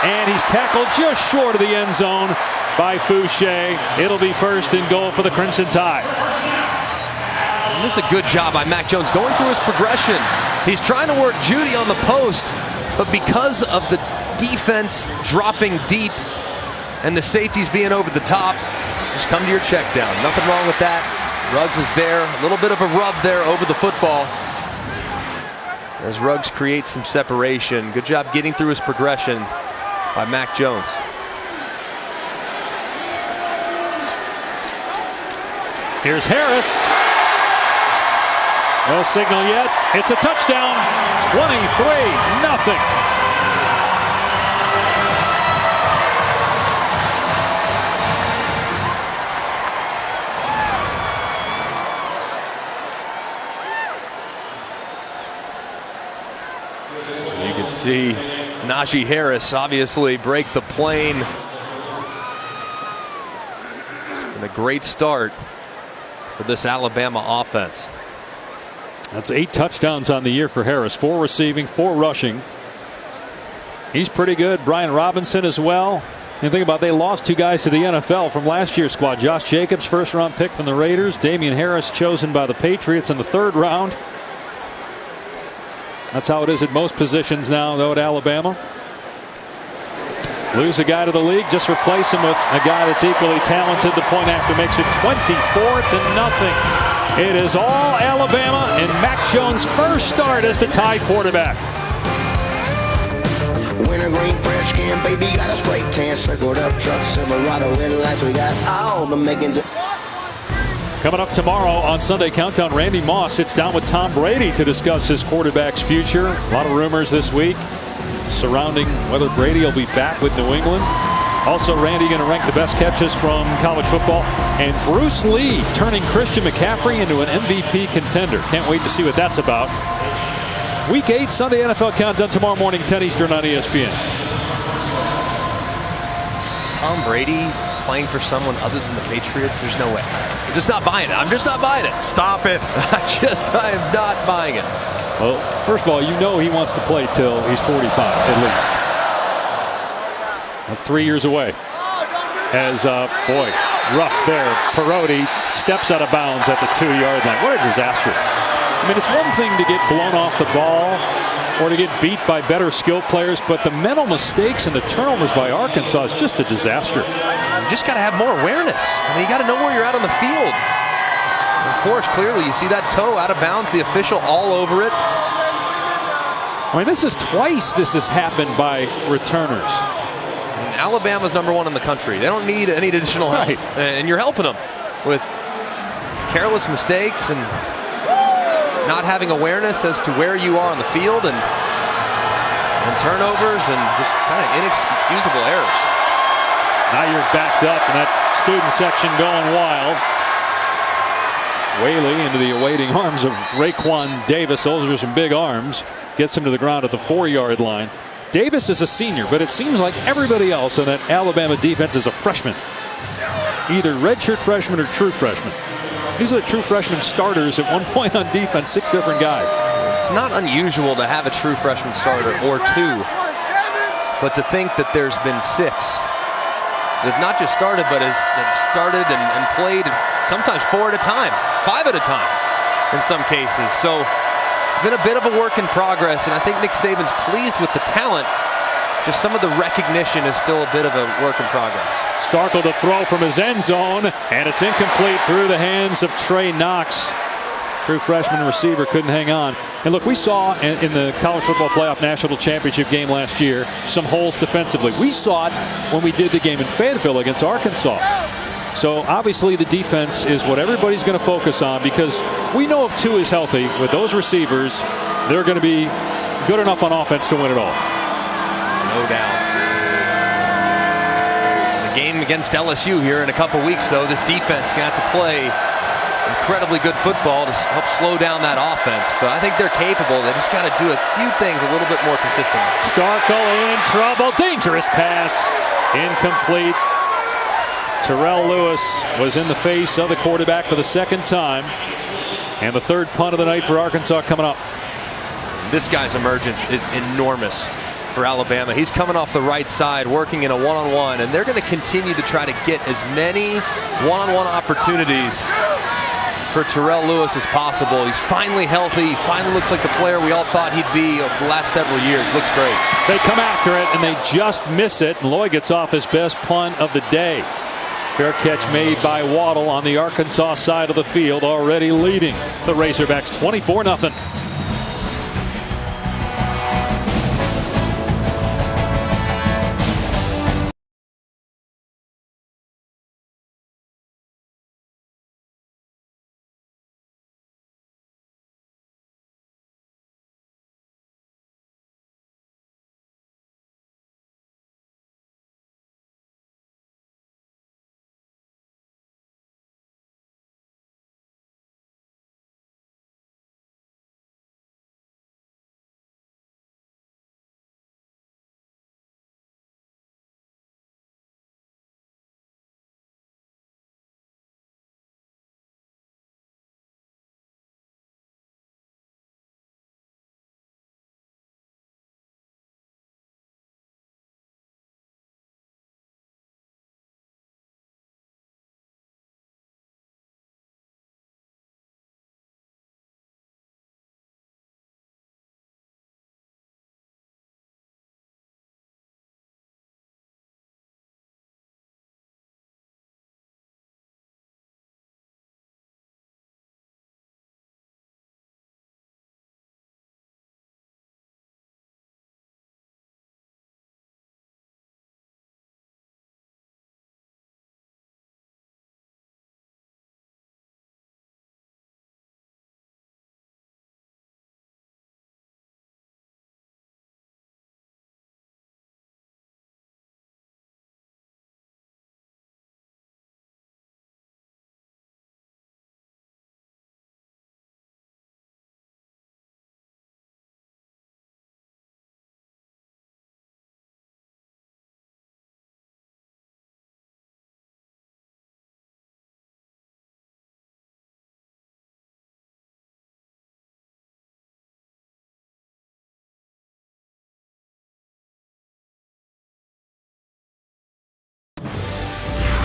And he's tackled just short of the end zone by Fouché. It'll be 1st and goal for the Crimson Tide. And this is a good job by Mac Jones going through his progression. He's trying to work Jeudy on the post, but because of the defense dropping deep and the safeties being over the top, just come to your check down. Nothing wrong with that. Ruggs is there. A little bit of a rub there over the football as Ruggs creates some separation. Good job getting through his progression by Mac Jones. Here's Harris. No signal yet. It's a touchdown. 23-0. You can see Najee Harris obviously break the plane. It's been a great start for this Alabama offense. That's 8 touchdowns on the year for Harris. 4 receiving, 4 rushing. He's pretty good. Brian Robinson as well. And think about it, they lost 2 guys to the NFL from last year's squad. Josh Jacobs, 1st-round pick from the Raiders. Damian Harris chosen by the Patriots in the 3rd round. That's how it is at most positions now, though, at Alabama. Lose a guy to the league, just replace him with a guy that's equally talented. The point after makes it 24-0. It is all Alabama and Mac Jones' first start as the Tide quarterback. Winter green, fresh skin, baby, got a spray tan, circled up truck, Silverado headlights, we got all the makings. Coming up tomorrow on Sunday Countdown, Randy Moss sits down with Tom Brady to discuss his quarterback's future. A lot of rumors this week surrounding whether Brady will be back with New England. Also, Randy going to rank the best catches from college football. And Bruce Lee turning Christian McCaffrey into an MVP contender. Can't wait to see what that's about. Week 8 Sunday NFL Countdown tomorrow morning, 10 Eastern on ESPN. Tom Brady playing for someone other than the Patriots? There's no way. I'm just not buying it. I'm just not buying it. Stop it. I am not buying it. Well, first of all, you know he wants to play till he's 45 at least. That's 3 years away. As, boy, rough there. Perotti steps out of bounds at the 2-yard line. What a disaster. I mean, it's one thing to get blown off the ball or to get beat by better skilled players, but the mental mistakes and the turnovers by Arkansas is just a disaster. You just got to have more awareness. I mean, you got to know where you're at on the field. Of course, clearly, you see that toe out of bounds, the official all over it. I mean, this is twice this has happened by returners. Alabama's #1 in the country. They don't need any additional help. Right. And you're helping them with careless mistakes and not having awareness as to where you are on the field and turnovers and just kind of inexcusable errors. Now you're backed up, and that student section going wild. Whaley into the awaiting arms of Raekwon Davis. Those are some big arms. Gets him to the ground at the 4-yard line. Davis is a senior, but it seems like everybody else in that Alabama defense is a freshman. Either redshirt freshman or true freshman. These are the true freshman starters at one point on defense, 6 different guys. It's not unusual to have a true freshman starter or 2, but to think that there's been 6 that not just started, but have started and played sometimes 4 at a time, 5 at a time in some cases. So it's been a bit of a work in progress, and I think Nick Saban's pleased with the talent. Just some of the recognition is still a bit of a work in progress. Starkel to throw from his end zone, and it's incomplete through the hands of Trey Knox. True freshman receiver couldn't hang on. And look, we saw in the College Football Playoff National Championship game last year some holes defensively. We saw it when we did the game in Fayetteville against Arkansas. So obviously the defense is what everybody's going to focus on, because we know if 2 is healthy with those receivers, they're going to be good enough on offense to win it all. No doubt. The game against LSU here in a couple weeks, though, this defense going to have to play incredibly good football to help slow down that offense. But I think they're capable. They just got to do a few things a little bit more consistently. Starkel in trouble. Dangerous pass. Incomplete. Terrell Lewis was in the face of the quarterback for the 2nd time. And the 3rd punt of the night for Arkansas coming up. This guy's emergence is enormous for Alabama. He's coming off the right side, working in a one-on-one, and they're going to continue to try to get as many one-on-one opportunities for Terrell Lewis as possible. He's finally healthy. He finally looks like the player we all thought he'd be over the last several years. Looks great. They come after it, and they just miss it. And Lloyd gets off his best punt of the day. Fair catch made by Waddle on the Arkansas side of the field, already leading the Razorbacks 24-0.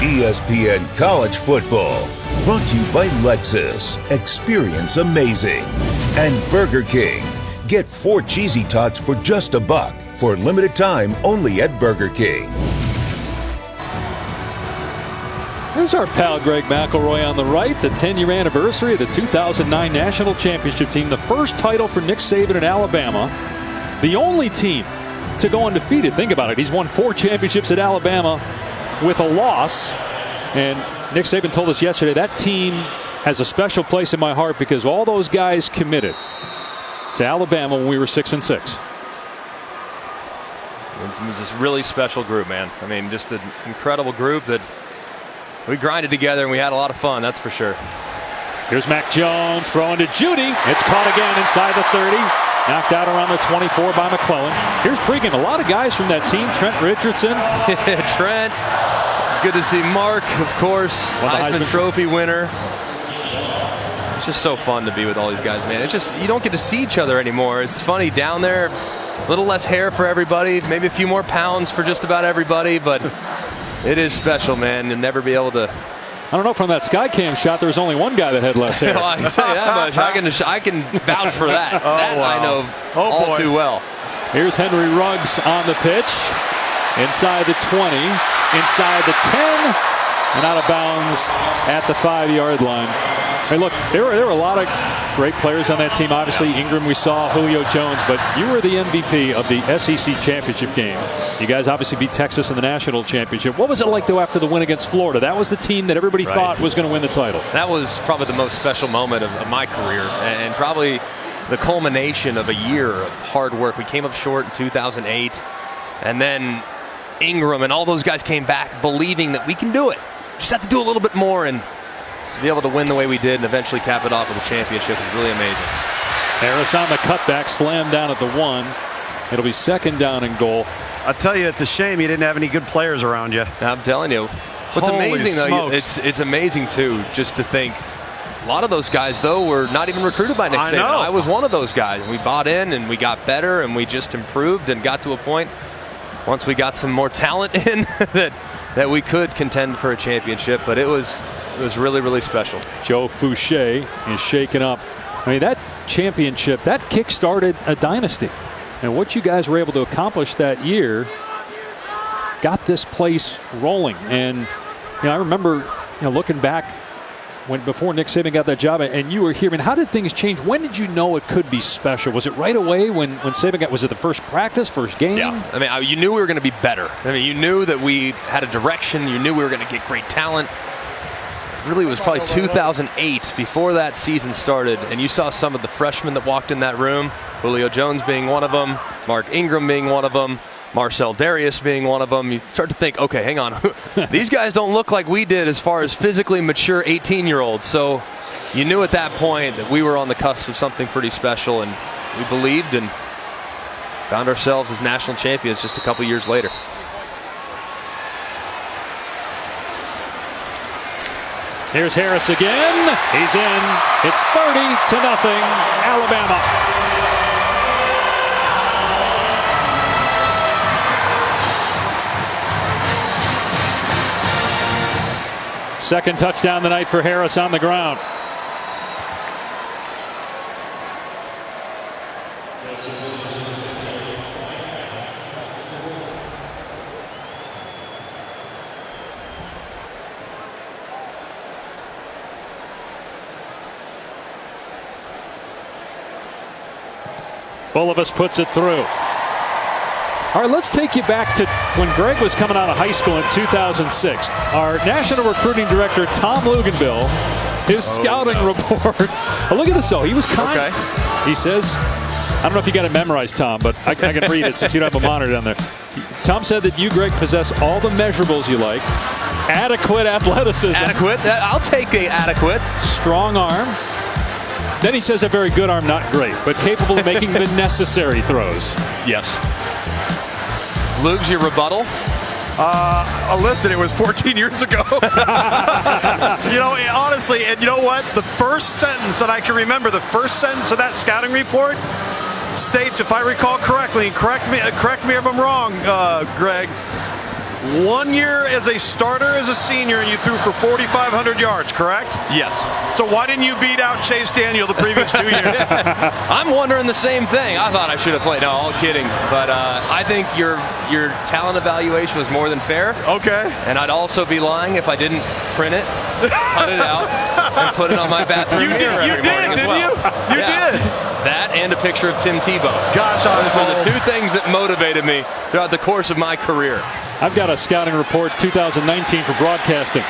ESPN College Football, brought to you by Lexus. Experience amazing. And Burger King. Get 4 cheesy tots for just $1 for a limited time only at Burger King. There's our pal Greg McElroy on the right. The 10-year anniversary of the 2009 National Championship team. The first title for Nick Saban in Alabama. The only team to go undefeated. Think about it. He's won 4 championships at Alabama with a loss. And Nick Saban told us yesterday that team has a special place in my heart because all those guys committed to Alabama when we were 6-6. It was this really special group, man. I mean, just an incredible group that we grinded together and we had a lot of fun, that's for sure. Here's Mac Jones throwing to Judy. It's caught again inside the 30. Knocked out around the 24 by McClellan. Here's pregame. A lot of guys from that team. Trent Richardson. Trent. It's good to see Mark, of course. Heisman Trophy winner. It's just so fun to be with all these guys, man. It's just, you don't get to see each other anymore. It's funny down there, a little less hair for everybody, maybe a few more pounds for just about everybody, but it is special, man, to never be able to. I don't know, from that Skycam shot, there was only one guy that had less hair. Well, I can say that much. I can vouch for that. That wow. I know all too well. Here's Henry Ruggs on the pitch. Inside the 20, inside the 10, and out of bounds at the 5-yard line. Hey, look, there were a lot of great players on that team. Obviously, Ingram, we saw Julio Jones, but you were the MVP of the SEC championship game. You guys obviously beat Texas in the national championship. What was it like, though, after the win against Florida? That was the team that everybody thought was going to win the title. That was probably the most special moment of my career, and probably the culmination of a year of hard work. We came up short in 2008, and then Ingram and all those guys came back believing that we can do it. Just have to do a little bit more, and to be able to win the way we did and eventually cap it off with a championship is really amazing. Harris on the cutback, slammed down at the 1. It'll be 2nd down and goal. I tell you, it's a shame you didn't have any good players around you. I'm telling you. What's amazing, though, it's amazing, too, just to think a lot of those guys, though, were not even recruited by Nick Saban. I was one of those guys. We bought in, and we got better, and we just improved and got to a point, once we got some more talent in, that we could contend for a championship. But it was really, really special. Joe Fouché is shaken up. I mean, that championship, that kick-started a dynasty. And what you guys were able to accomplish that year got this place rolling. And I remember looking back before Nick Saban got that job, and you were here. I mean, how did things change? When did you know it could be special? Was it right away when Saban got? Was it the first practice, first game? Yeah. I mean, you knew we were going to be better. I mean, you knew that we had a direction. You knew we were going to get great talent. Really, it was probably 2008 before that season started, and you saw some of the freshmen that walked in that room. Julio Jones being one of them, Mark Ingram being one of them, Marcel Darius being one of them. You start to think, okay, hang on. These guys don't look like we did as far as physically mature 18-year-olds. So you knew at that point that we were on the cusp of something pretty special, and we believed and found ourselves as national champions just a couple years later. Here's Harris again. He's in. It's 30-0, Alabama. Second touchdown of the night for Harris on the ground. Bulovas puts it through. All right, let's take you back to when Greg was coming out of high school in 2006. Our national recruiting director, Tom Luganbill, his scouting report. Oh, look at this, though. He was kind. Okay. He says, I don't know if you got it memorized, Tom, but I can read it since you don't have a monitor down there. Tom said that you, Greg, possess all the measurables you like. Adequate athleticism. Adequate? I'll take the adequate. Strong arm. Then he says a very good arm, not great, but capable of making the necessary throws. Yes. Lugs, your rebuttal? Listen, it was 14 years ago. Honestly, and you know what? The first sentence that I can remember, the first sentence of that scouting report states, if I recall correctly, and correct me if I'm wrong, Greg, 1 year as a starter as a senior, and you threw for 4,500 yards, correct? Yes. So why didn't you beat out Chase Daniel the previous 2 years? I'm wondering the same thing. I thought I should have played. No, all kidding. But I think your talent evaluation was more than fair. Okay. And I'd also be lying if I didn't print it, cut it out, and put it on my bathroom mirror every morning as well. You did. That and a picture of Tim Tebow. Gosh, those are the two things that motivated me throughout the course of my career. I've got a scouting report 2019 for broadcasting.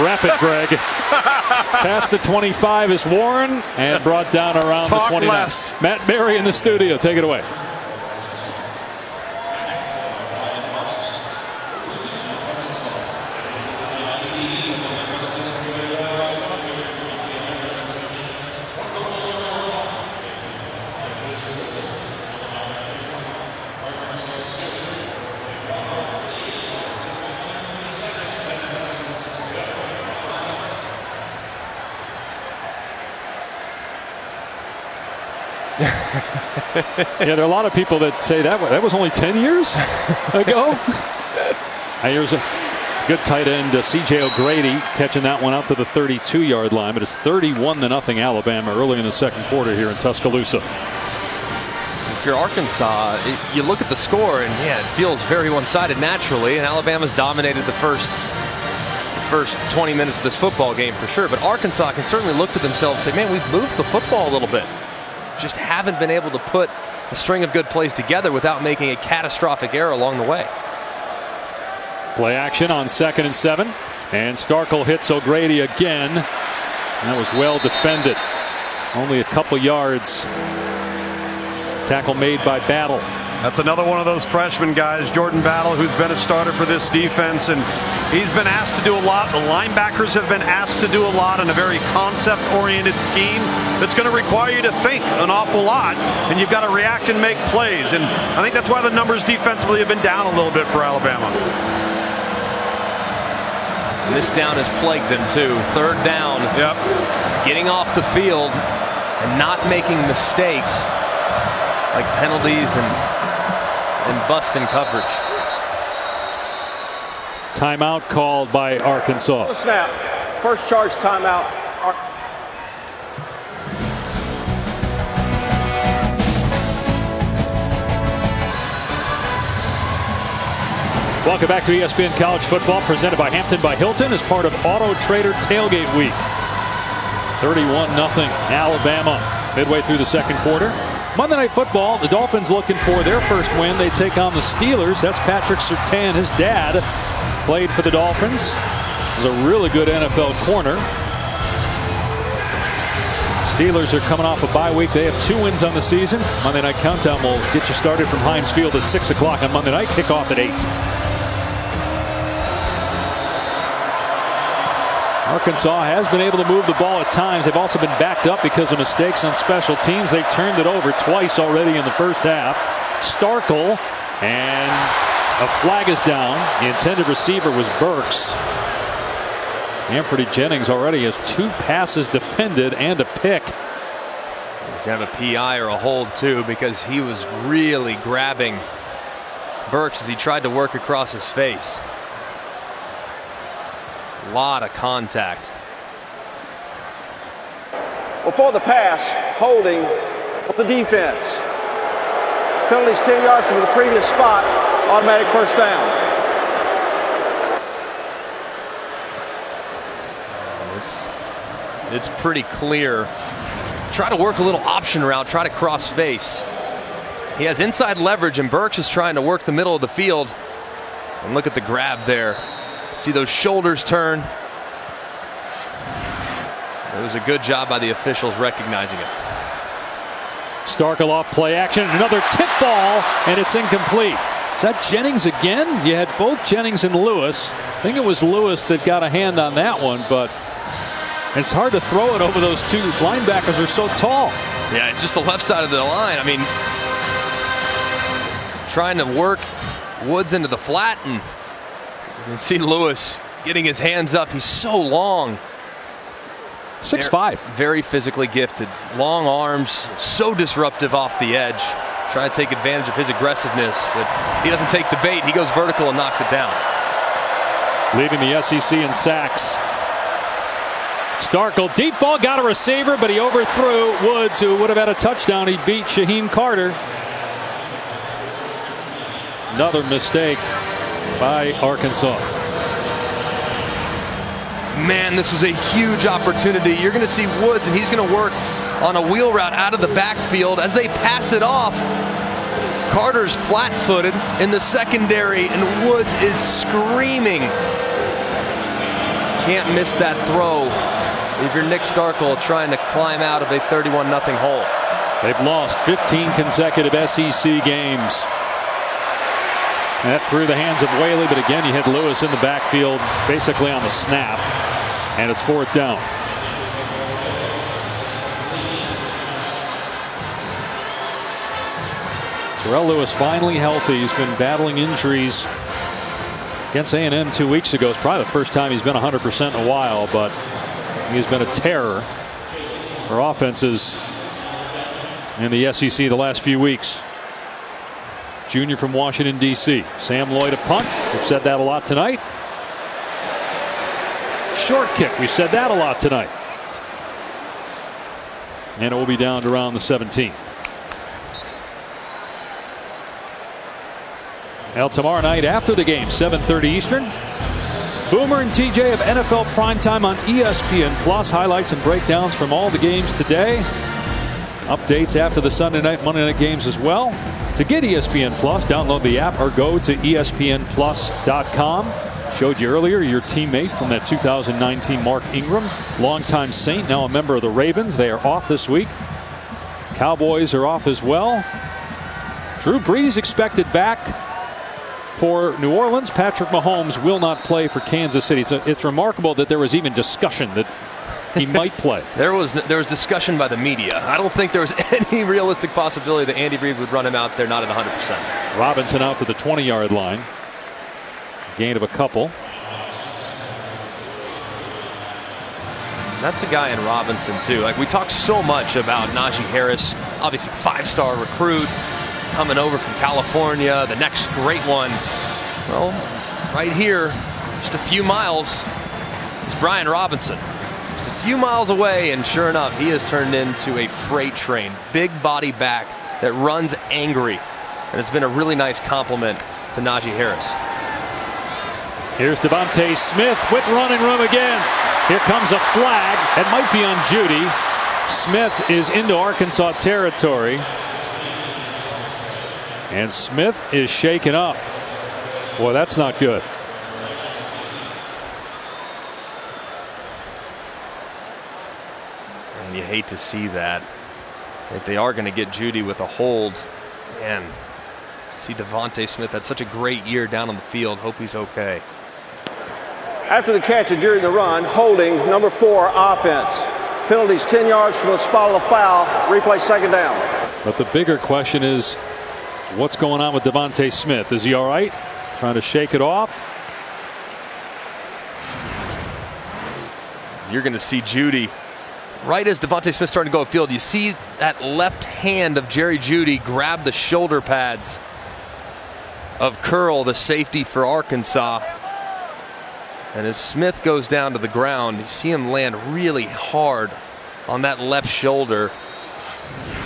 Wrap it, Greg. Past the 25 is Warren and brought down around the 29. Less. Matt Berry in the studio. Take it away. Yeah, there are a lot of people that say that was only 10 years ago. Here's a good tight end, C.J. O'Grady, catching that one out to the 32-yard line. But it's 31-0 Alabama early in the second quarter here in Tuscaloosa. If you're Arkansas, you look at the score and yeah, it feels very one-sided naturally, and Alabama's dominated the first 20 minutes of this football game for sure. But Arkansas can certainly look to themselves and say, man, we've moved the football a little bit. Just haven't been able to put a string of good plays together without making a catastrophic error along the way. Play action on 2nd and 7. And Starkel hits O'Grady again. That was well defended. Only a couple yards. Tackle made by Battle. That's another one of those freshman guys, Jordan Battle, who's been a starter for this defense, and he's been asked to do a lot. The linebackers have been asked to do a lot in a very concept-oriented scheme that's going to require you to think an awful lot, and you've got to react and make plays. And I think that's why the numbers defensively have been down a little bit for Alabama. And this down has plagued them too. 3rd down. Yep. Getting off the field and not making mistakes like penalties and busting coverage. Timeout called by Arkansas. Snap. First charge timeout. Welcome back to ESPN College Football, presented by Hampton by Hilton as part of Auto Trader Tailgate Week. 31-0 Alabama midway through the second quarter. Monday Night Football, the Dolphins looking for their first win. They take on the Steelers. That's Patrick Surtain. His dad played for the Dolphins. Was a really good NFL corner. Steelers are coming off a bye week. They have 2 wins on the season. Monday Night Countdown will get you started from Heinz Field at 6 o'clock on Monday night. Kickoff at 8. Arkansas has been able to move the ball at times. They've also been backed up because of mistakes on special teams. They've turned it over twice already in the first half. Starkel, and a flag is down. The intended receiver was Burks. Anthony Jennings already has 2 passes defended and a pick. He's going to have a PI or a hold too, because he was really grabbing Burks as he tried to work across his face. A lot of contact. Before the pass, holding the defense. Penalties 10 yards from the previous spot. Automatic first down. It's pretty clear. Try to work a little option route, try to cross face. He has inside leverage, and Burks is trying to work the middle of the field. And look at the grab there. See those shoulders turn. It was a good job by the officials recognizing it. Starkel off play action. Another tip ball, and it's incomplete. Is that Jennings again? You had both Jennings and Lewis. I think it was Lewis that got a hand on that one, but it's hard to throw it over those 2 linebackers are so tall. Yeah, it's just the left side of the line. I mean, trying to work Woods into the flat, and you can see Lewis getting his hands up. He's so long. 6'5". Very physically gifted. Long arms, so disruptive off the edge. Trying to take advantage of his aggressiveness, but he doesn't take the bait. He goes vertical and knocks it down. Leaving the SEC in sacks. Starkel, deep ball, got a receiver, but he overthrew Woods, who would have had a touchdown. He beat Shaheem Carter. Another mistake by Arkansas. Man, this was a huge opportunity. You're going to see Woods, and he's going to work on a wheel route out of the backfield. As they pass it off, Carter's flat-footed in the secondary, and Woods is screaming. Can't miss that throw if you're Nick Starkel trying to climb out of a 31-0 hole. They've lost 15 consecutive SEC games. And that through the hands of Whaley, but again, you hit Lewis in the backfield basically on the snap, and it's 4th down. Terrell Lewis finally healthy. He's been battling injuries against A&M 2 weeks ago. It's probably the first time he's been 100% in a while, but he's been a terror for offenses in the SEC the last few weeks. Junior from Washington, D.C. Sam Lloyd a punt. We've said that a lot tonight. Short kick. We've said that a lot tonight. And it will be down to around the 17. Well, tomorrow night after the game, 7:30 Eastern. Boomer and TJ of NFL Primetime on ESPN Plus. Highlights and breakdowns from all the games today. Updates after the Sunday night, Monday night games as well. To get ESPN Plus, download the app or go to ESPNplus.com. Showed you earlier your teammate from that 2019, Mark Ingram, longtime Saint, now a member of the Ravens. They are off this week. Cowboys are off as well. Drew Brees expected back for New Orleans. Patrick Mahomes will not play for Kansas City. It's remarkable that there was even discussion that he might play. There was discussion by the media. I don't think there was any realistic possibility that Andy Reid would run him out there not at 100%. Robinson out to the 20-yard line. Gain of a couple. That's a guy in Robinson too. Like, we talk so much about Najee Harris, obviously 5-star recruit coming over from California, the next great one. Well, right here, just a few miles, is Brian Robinson. Just a few miles away, and sure enough, he has turned into a freight train. Big body back that runs angry, and it's been a really nice compliment to Najee Harris. Here's Devontae Smith with running room again. Here comes a flag. It might be on Judy. Smith is into Arkansas territory. And Smith is shaken up. Boy, that's not good. And you hate to see that. If they are going to get Judy with a hold, man, see Devontae Smith had such a great year down on the field. Hope he's okay. After the catch and during the run, holding number 4 offense. Penalties 10 yards from the spot of the foul. Replay second down. But the bigger question is, what's going on with Devontae Smith? Is he all right? Trying to shake it off. You're going to see Judy right as Devontae Smith starting to go upfield. You see that left hand of Jerry Judy grab the shoulder pads of Curl, the safety for Arkansas. And as Smith goes down to the ground, you see him land really hard on that left shoulder.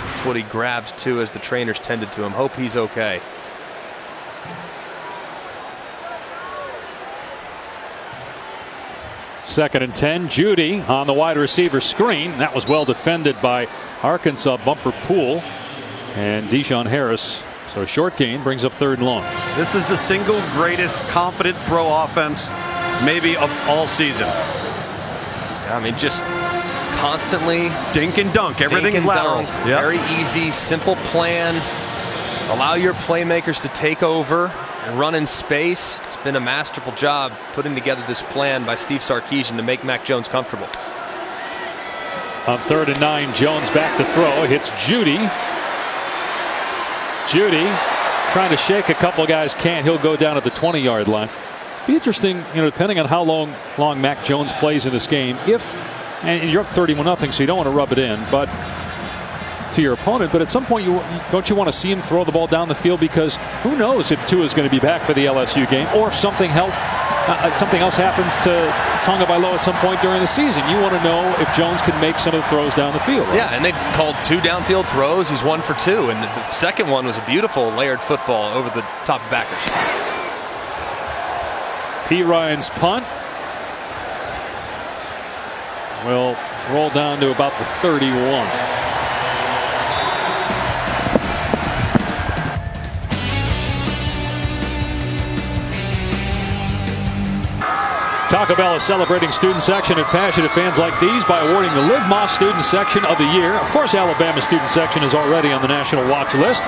That's what he grabs to as the trainers tended to him. Hope he's okay. Second and 10. Judy on the wide receiver screen. That was well defended by Arkansas bumper Poole and Deshaun Harris. So short gain brings up 3rd and long. This is the single greatest confident throw offense maybe of all season. I mean, just constantly dink and dunk. Everything's lateral. Yep. Very easy, simple plan. Allow your playmakers to take over and run in space. It's been a masterful job putting together this plan by Steve Sarkisian to make Mac Jones comfortable. On 3rd and 9, Jones back to throw. Hits Judy. Judy trying to shake a couple guys, can't. He'll go down at the 20-yard line. Be interesting, depending on how long Mac Jones plays in this game. And you're up 31-0, so you don't want to rub it in, but to your opponent. But at some point, don't you want to see him throw the ball down the field, because who knows if Tua is going to be back for the LSU game, or if something else happens to Tagovailoa at some point during the season. You want to know if Jones can make some of the throws down the field. Right? Yeah, and they've called 2 downfield throws. He's 1 for 2, and the second one was a beautiful layered football over the top of backers. P. Ryan's punt will roll down to about the 31. Taco Bell is celebrating student section and passionate fans like these by awarding the Live Moss Student Section of the Year. Of course, Alabama Student Section is already on the national watch list.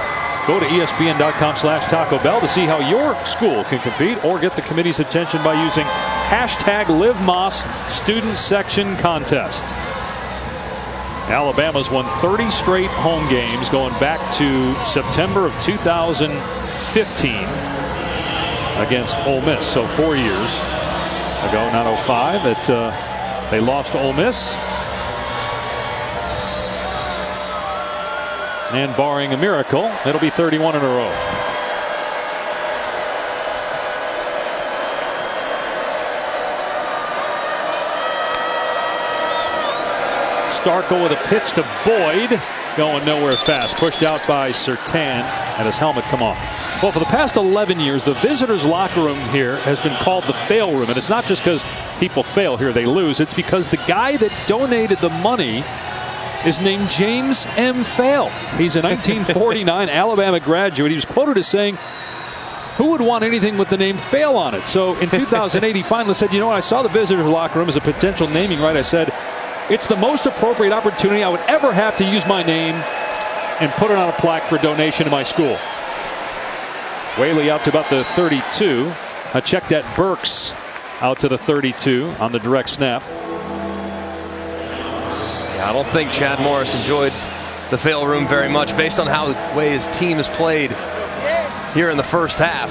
Go to ESPN.com/Taco Bell to see how your school can compete or get the committee's attention by using #LiveMoss Student Section Contest. Alabama's won 30 straight home games going back to September of 2015 against Ole Miss. So 4 years ago, not 05, that they lost to Ole Miss. And barring a miracle, it'll be 31 in a row. Starkel with a pitch to Boyd. Going nowhere fast. Pushed out by Surtain, and his helmet come off. Well, for the past 11 years, the visitors' locker room here has been called the fail room. And it's not just because people fail here, they lose. It's because the guy that donated the money is named James M. Fail. He's a 1949 Alabama graduate. He was quoted as saying, "Who would want anything with the name Fail on it?" So in 2008, he finally said, "You know what? I saw the visitors' locker room as a potential naming right. I said, it's the most appropriate opportunity I would ever have to use my name and put it on a plaque for donation to my school." Whaley out to about the 32. I checked that Burks out to the 32 on the direct snap. Yeah, I don't think Chad Morris enjoyed the fail room very much based on how the way his team has played here in the first half.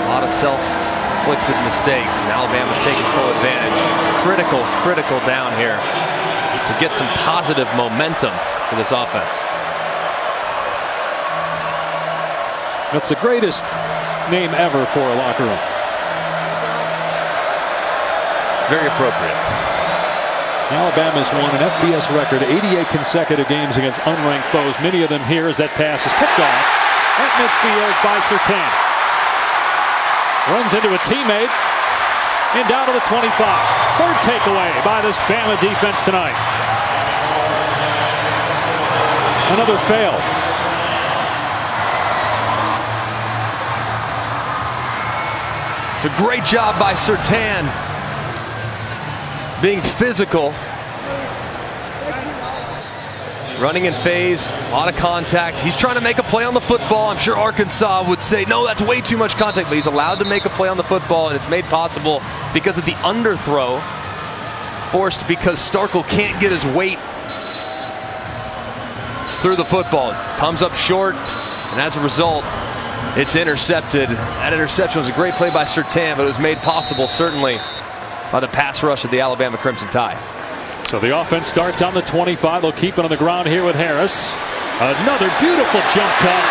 A lot of self-inflicted mistakes, and Alabama's taking full advantage. Critical down here to get some positive momentum for this offense. That's the greatest name ever for a locker room. It's very appropriate. Alabama's won an FBS record 88 consecutive games against unranked foes. Many of them here as that pass is picked off at midfield by Surtain. Runs into a teammate and down to the 25. Third takeaway by this Bama defense tonight. Another fail. It's a great job by Surtain, being physical, running in phase, a lot of contact. He's trying to make a play on the football. I'm sure Arkansas would say, no, that's way too much contact, but he's allowed to make a play on the football, and it's made possible because of the underthrow, forced because Starkel can't get his weight through the football. It comes up short, and as a result, it's intercepted. That interception was a great play by Surtain, but it was made possible, certainly, by the pass rush of the Alabama Crimson Tide. So the offense starts on the 25. They'll keep it on the ground here with Harris. Another beautiful jump cut.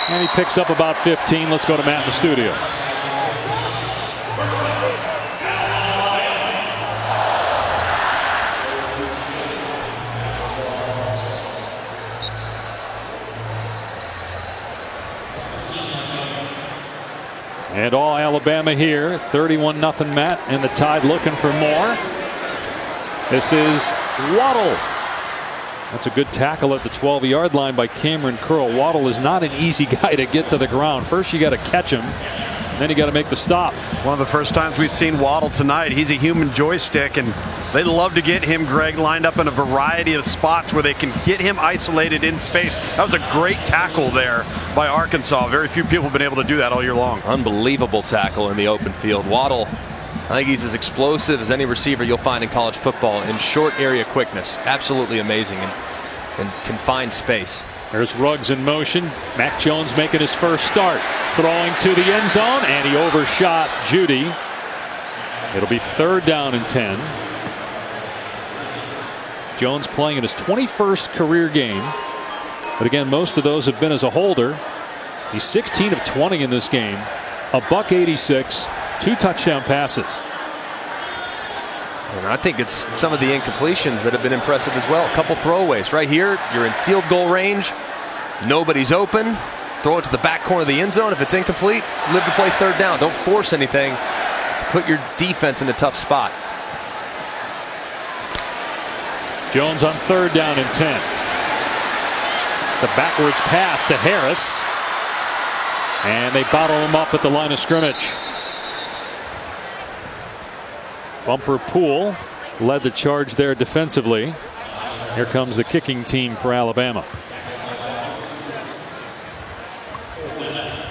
And he picks up about 15. Let's go to Matt in the studio. And all Alabama here, 31-0 Matt, and the Tide looking for more. This is Waddle. That's a good tackle at the 12-yard line by Cameron Curl. Waddle is not an easy guy to get to the ground. First you got to catch him, then you got to make the stop. One of the first times we've seen Waddle tonight. He's a human joystick, and they love to get him, Greg, lined up in a variety of spots where they can get him isolated in space. That was a great tackle there by Arkansas. Very few people have been able to do that all year long. Unbelievable tackle in the open field. Waddle, I think he's as explosive as any receiver you'll find in college football in short area quickness. Absolutely amazing in confined space. There's Ruggs in motion. Mac Jones making his first start. Throwing to the end zone, and he overshot Judy. It'll be 3rd down and 10. Jones playing in his 21st career game. But again, most of those have been as a holder. He's 16 of 20 in this game. $186, 2 touchdown passes. And I think it's some of the incompletions that have been impressive as well. A couple throwaways. Right here, you're in field goal range. Nobody's open. Throw it to the back corner of the end zone. If it's incomplete, live to play 3rd down. Don't force anything. Put your defense in a tough spot. Jones on 3rd down and 10. The backwards pass to Harris. And they bottle him up at the line of scrimmage. Bumper Poole led the charge there defensively. Here comes the kicking team for Alabama.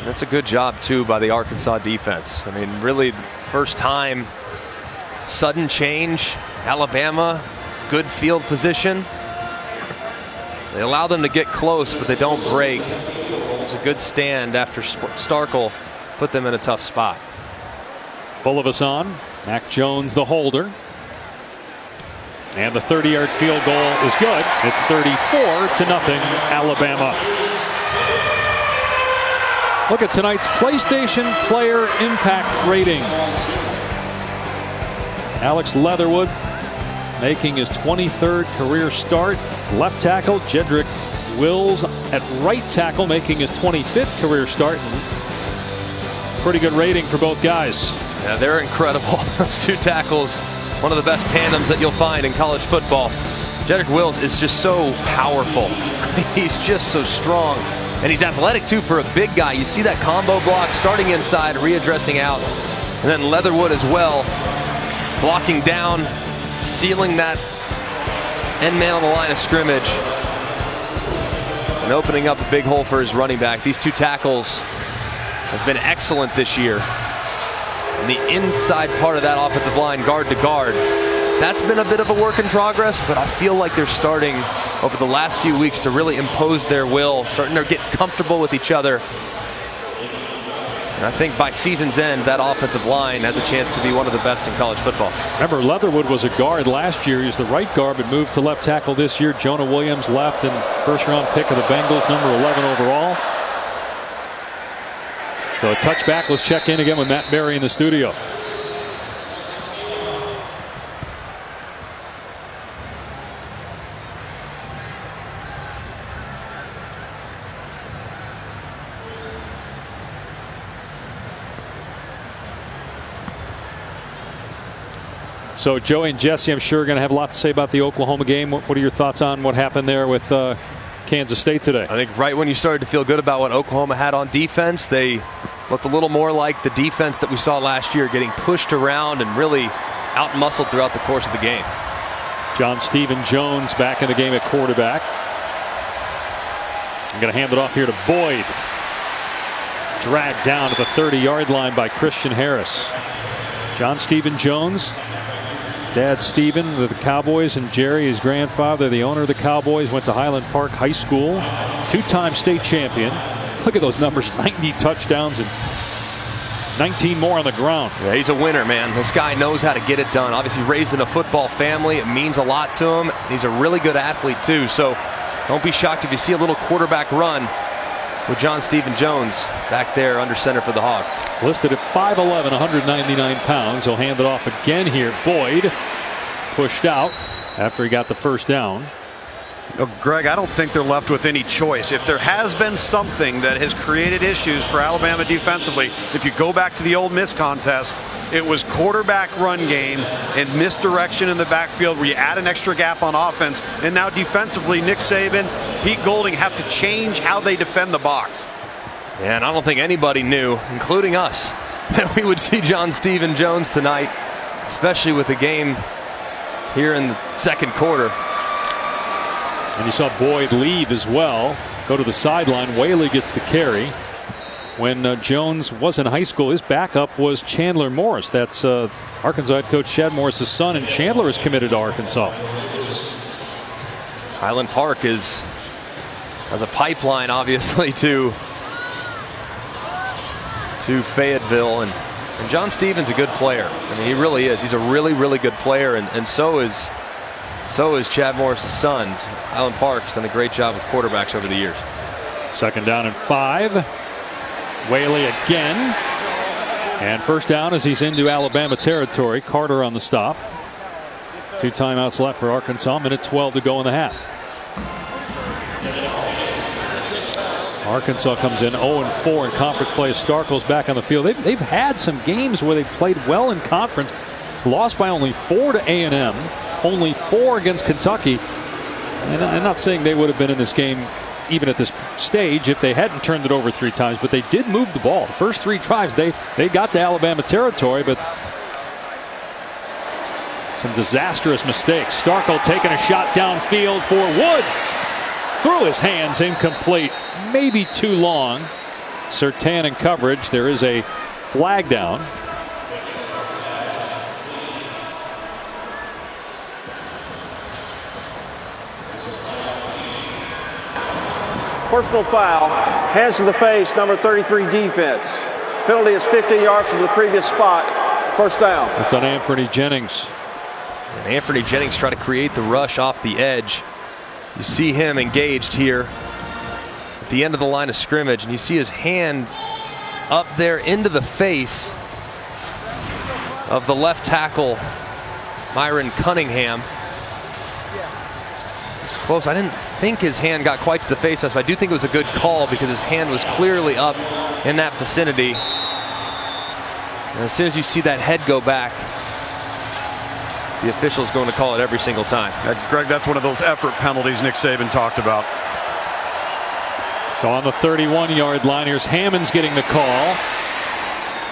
That's a good job, too, by the Arkansas defense. I mean, really, first time, sudden change. Alabama, good field position. They allow them to get close, but they don't break. It's a good stand after Starkel put them in a tough spot. Bulovas on. Mac Jones the holder. And the 30-yard field goal is good. It's 34-0, Alabama. Look at tonight's PlayStation Player Impact rating. Alex Leatherwood making his 23rd career start. Left tackle Jedrick Wills at right tackle making his 25th career start. Pretty good rating for both guys. Yeah, they're incredible. Those two tackles, one of the best tandems that you'll find in college football. Jedrick Wills is just so powerful. He's just so strong. And he's athletic too for a big guy. You see that combo block starting inside, readdressing out. And then Leatherwood as well, blocking down, sealing that end man on the line of scrimmage. And opening up a big hole for his running back. These two tackles have been excellent this year. And the inside part of that offensive line, guard to guard, that's been a bit of a work in progress, but I feel like they're starting over the last few weeks to really impose their will, starting to get comfortable with each other. And I think by season's end, that offensive line has a chance to be one of the best in college football. Remember, Leatherwood was a guard last year. He was the right guard, but moved to left tackle this year. Jonah Williams left, and first-round pick of the Bengals, number 11 overall. So a touchback. Let's check in again with Matt Berry in the studio. So Joey and Jesse, I'm sure, are going to have a lot to say about the Oklahoma game. What are your thoughts on what happened there with Kansas State today? I think right when you started to feel good about what Oklahoma had on defense, they looked a little more like the defense that we saw last year, getting pushed around and really out-muscled throughout the course of the game. John Stephen Jones back in the game at quarterback. I'm going to hand it off here to Boyd. Dragged down to the 30-yard line by Christian Harris. John Stephen Jones, Dad Stephen with the Cowboys, and Jerry, his grandfather, the owner of the Cowboys, went to Highland Park High School. Two-time state champion. Look at those numbers, 90 touchdowns and 19 more on the ground. Yeah, he's a winner, man. This guy knows how to get it done. Obviously raised in a football family. It means a lot to him. He's a really good athlete too. So don't be shocked if you see a little quarterback run with John Stephen Jones back there under center for the Hogs. Listed at 5'11", 199 pounds. He'll hand it off again here. Boyd pushed out after he got the first down. Greg, I don't think they're left with any choice. If there has been something that has created issues for Alabama defensively, if you go back to the Ole Miss contest, it was quarterback run game and misdirection in the backfield where you add an extra gap on offense. And now defensively, Nick Saban, Pete Golding have to change how they defend the box. Yeah, and I don't think anybody knew, including us, that we would see John Stephen Jones tonight, especially with the game here in the second quarter. And you saw Boyd leave as well, go to the sideline. Whaley gets the carry. When Jones was in high school, his backup was Chandler Morris. That's Arkansas head coach Chad Morris' son, and Chandler is committed to Arkansas. Highland Park has a pipeline, obviously, to Fayetteville, and John Stephen's a good player. I mean, he really is. He's a really, really good player, and so is Chad Morris' son. Highland Park's done a great job with quarterbacks over the years. Second down and 5. Whaley again. And first down as he's into Alabama territory. Carter on the stop. 2 timeouts left for Arkansas. Minute 12 to go in the half. Arkansas comes in 0-4 in conference play. Starkel's back on the field. They've had some games where they played well in conference. Lost by only 4 to A&M. Only 4 against Kentucky. And I'm not saying they would have been in this game even at this stage if they hadn't turned it over 3 times, but they did move the ball. The first 3 drives, they got to Alabama territory, but some disastrous mistakes. Starkel taking a shot downfield for Woods. Through his hands, incomplete. Maybe too long. Surtain in coverage. There is a flag down. Personal foul, hands to the face, number 33 defense. Penalty is 15 yards from the previous spot. First down. It's on Anthony Jennings. And Anfernee Jennings try to create the rush off the edge. You see him engaged here at the end of the line of scrimmage, and you see his hand up there into the face of the left tackle, Myron Cunningham. It's close. I didn't think his hand got quite to the face mask, but I do think it was a good call because his hand was clearly up in that vicinity. And as soon as you see that head go back, the official's going to call it every single time. Greg, that's one of those effort penalties Nick Saban talked about. So on the 31-yard line, here's Hammonds getting the call.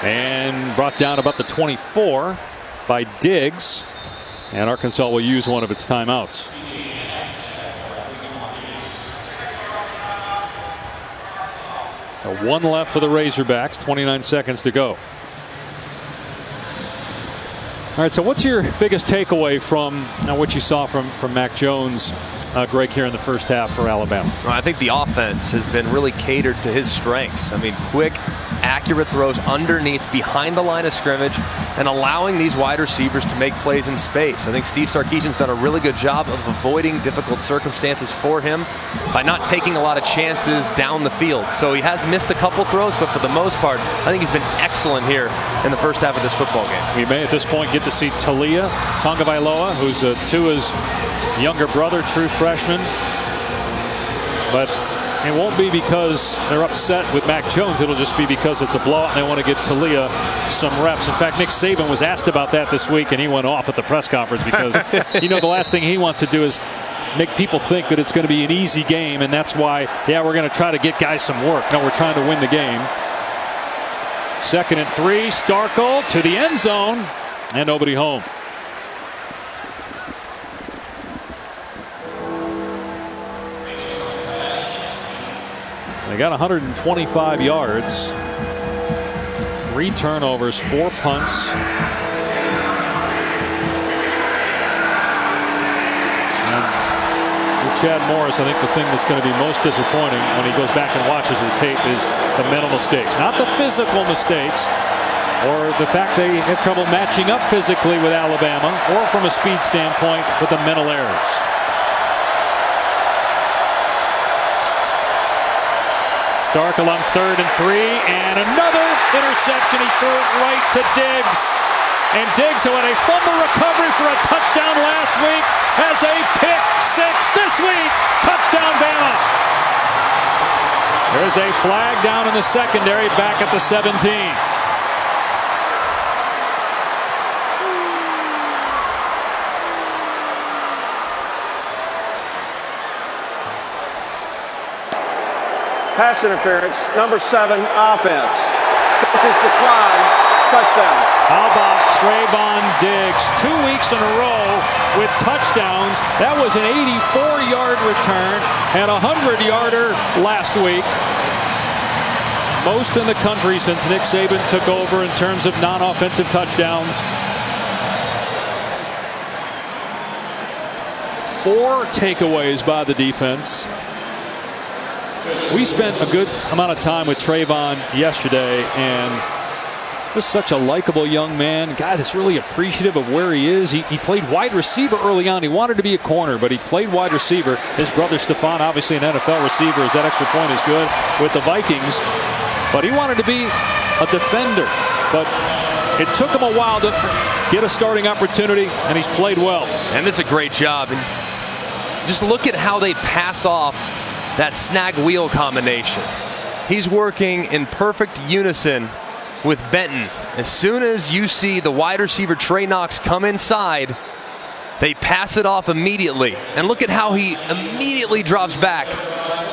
And brought down about the 24 by Diggs. And Arkansas will use one of its timeouts. One left for the Razorbacks, 29 seconds to go. All right, so what's your biggest takeaway from what you saw from Mac Jones, Greg, here in the first half for Alabama? Well, I think the offense has been really catered to his strengths. I mean, quick, accurate throws underneath, behind the line of scrimmage, and allowing these wide receivers to make plays in space. I think Steve Sarkisian's done a really good job of avoiding difficult circumstances for him by not taking a lot of chances down the field. So he has missed a couple throws, but for the most part, I think he's been excellent here in the first half of this football game. We may at this point get to see Talia Tagovailoa, who's Tua's younger brother, true freshman. But it won't be because they're upset with Mac Jones. It'll just be because it's a blowout and they want to get Talia some reps. In fact, Nick Saban was asked about that this week, and he went off at the press conference because, the last thing he wants to do is make people think that it's going to be an easy game, and that's why, we're going to try to get guys some work. No, we're trying to win the game. 2nd and 3, Starkel to the end zone, and nobody home. They got 125 yards, 3 turnovers, 4 punts. And with Chad Morris, I think the thing that's going to be most disappointing when he goes back and watches the tape is the mental mistakes. Not the physical mistakes or the fact they have trouble matching up physically with Alabama or from a speed standpoint, but the mental errors. Starkel on 3rd and 3, and another interception. He threw it right to Diggs. And Diggs, who had a fumble recovery for a touchdown last week, has a pick 6 this week. Touchdown, Bama. There's a flag down in the secondary back at the 17. Pass interference, number 7, offense. Coaches decline, touchdown. How about Trayvon Diggs? 2 weeks in a row with touchdowns. That was an 84-yard return and a 100-yarder last week. Most in the country since Nick Saban took over in terms of non-offensive touchdowns. 4 takeaways by the defense. We spent a good amount of time with Trayvon yesterday, and this is such a likable young man, a guy that's really appreciative of where he is. He played wide receiver early on. He wanted to be a corner, but he played wide receiver. His brother Stephon, obviously an NFL receiver, as that extra point is good with the Vikings. But he wanted to be a defender. But it took him a while to get a starting opportunity, and he's played well. And it's a great job. And just look at how they pass off that snag wheel combination. He's working in perfect unison with Benton. As soon as you see the wide receiver Trey Knox come inside, they pass it off immediately. And look at how he immediately drops back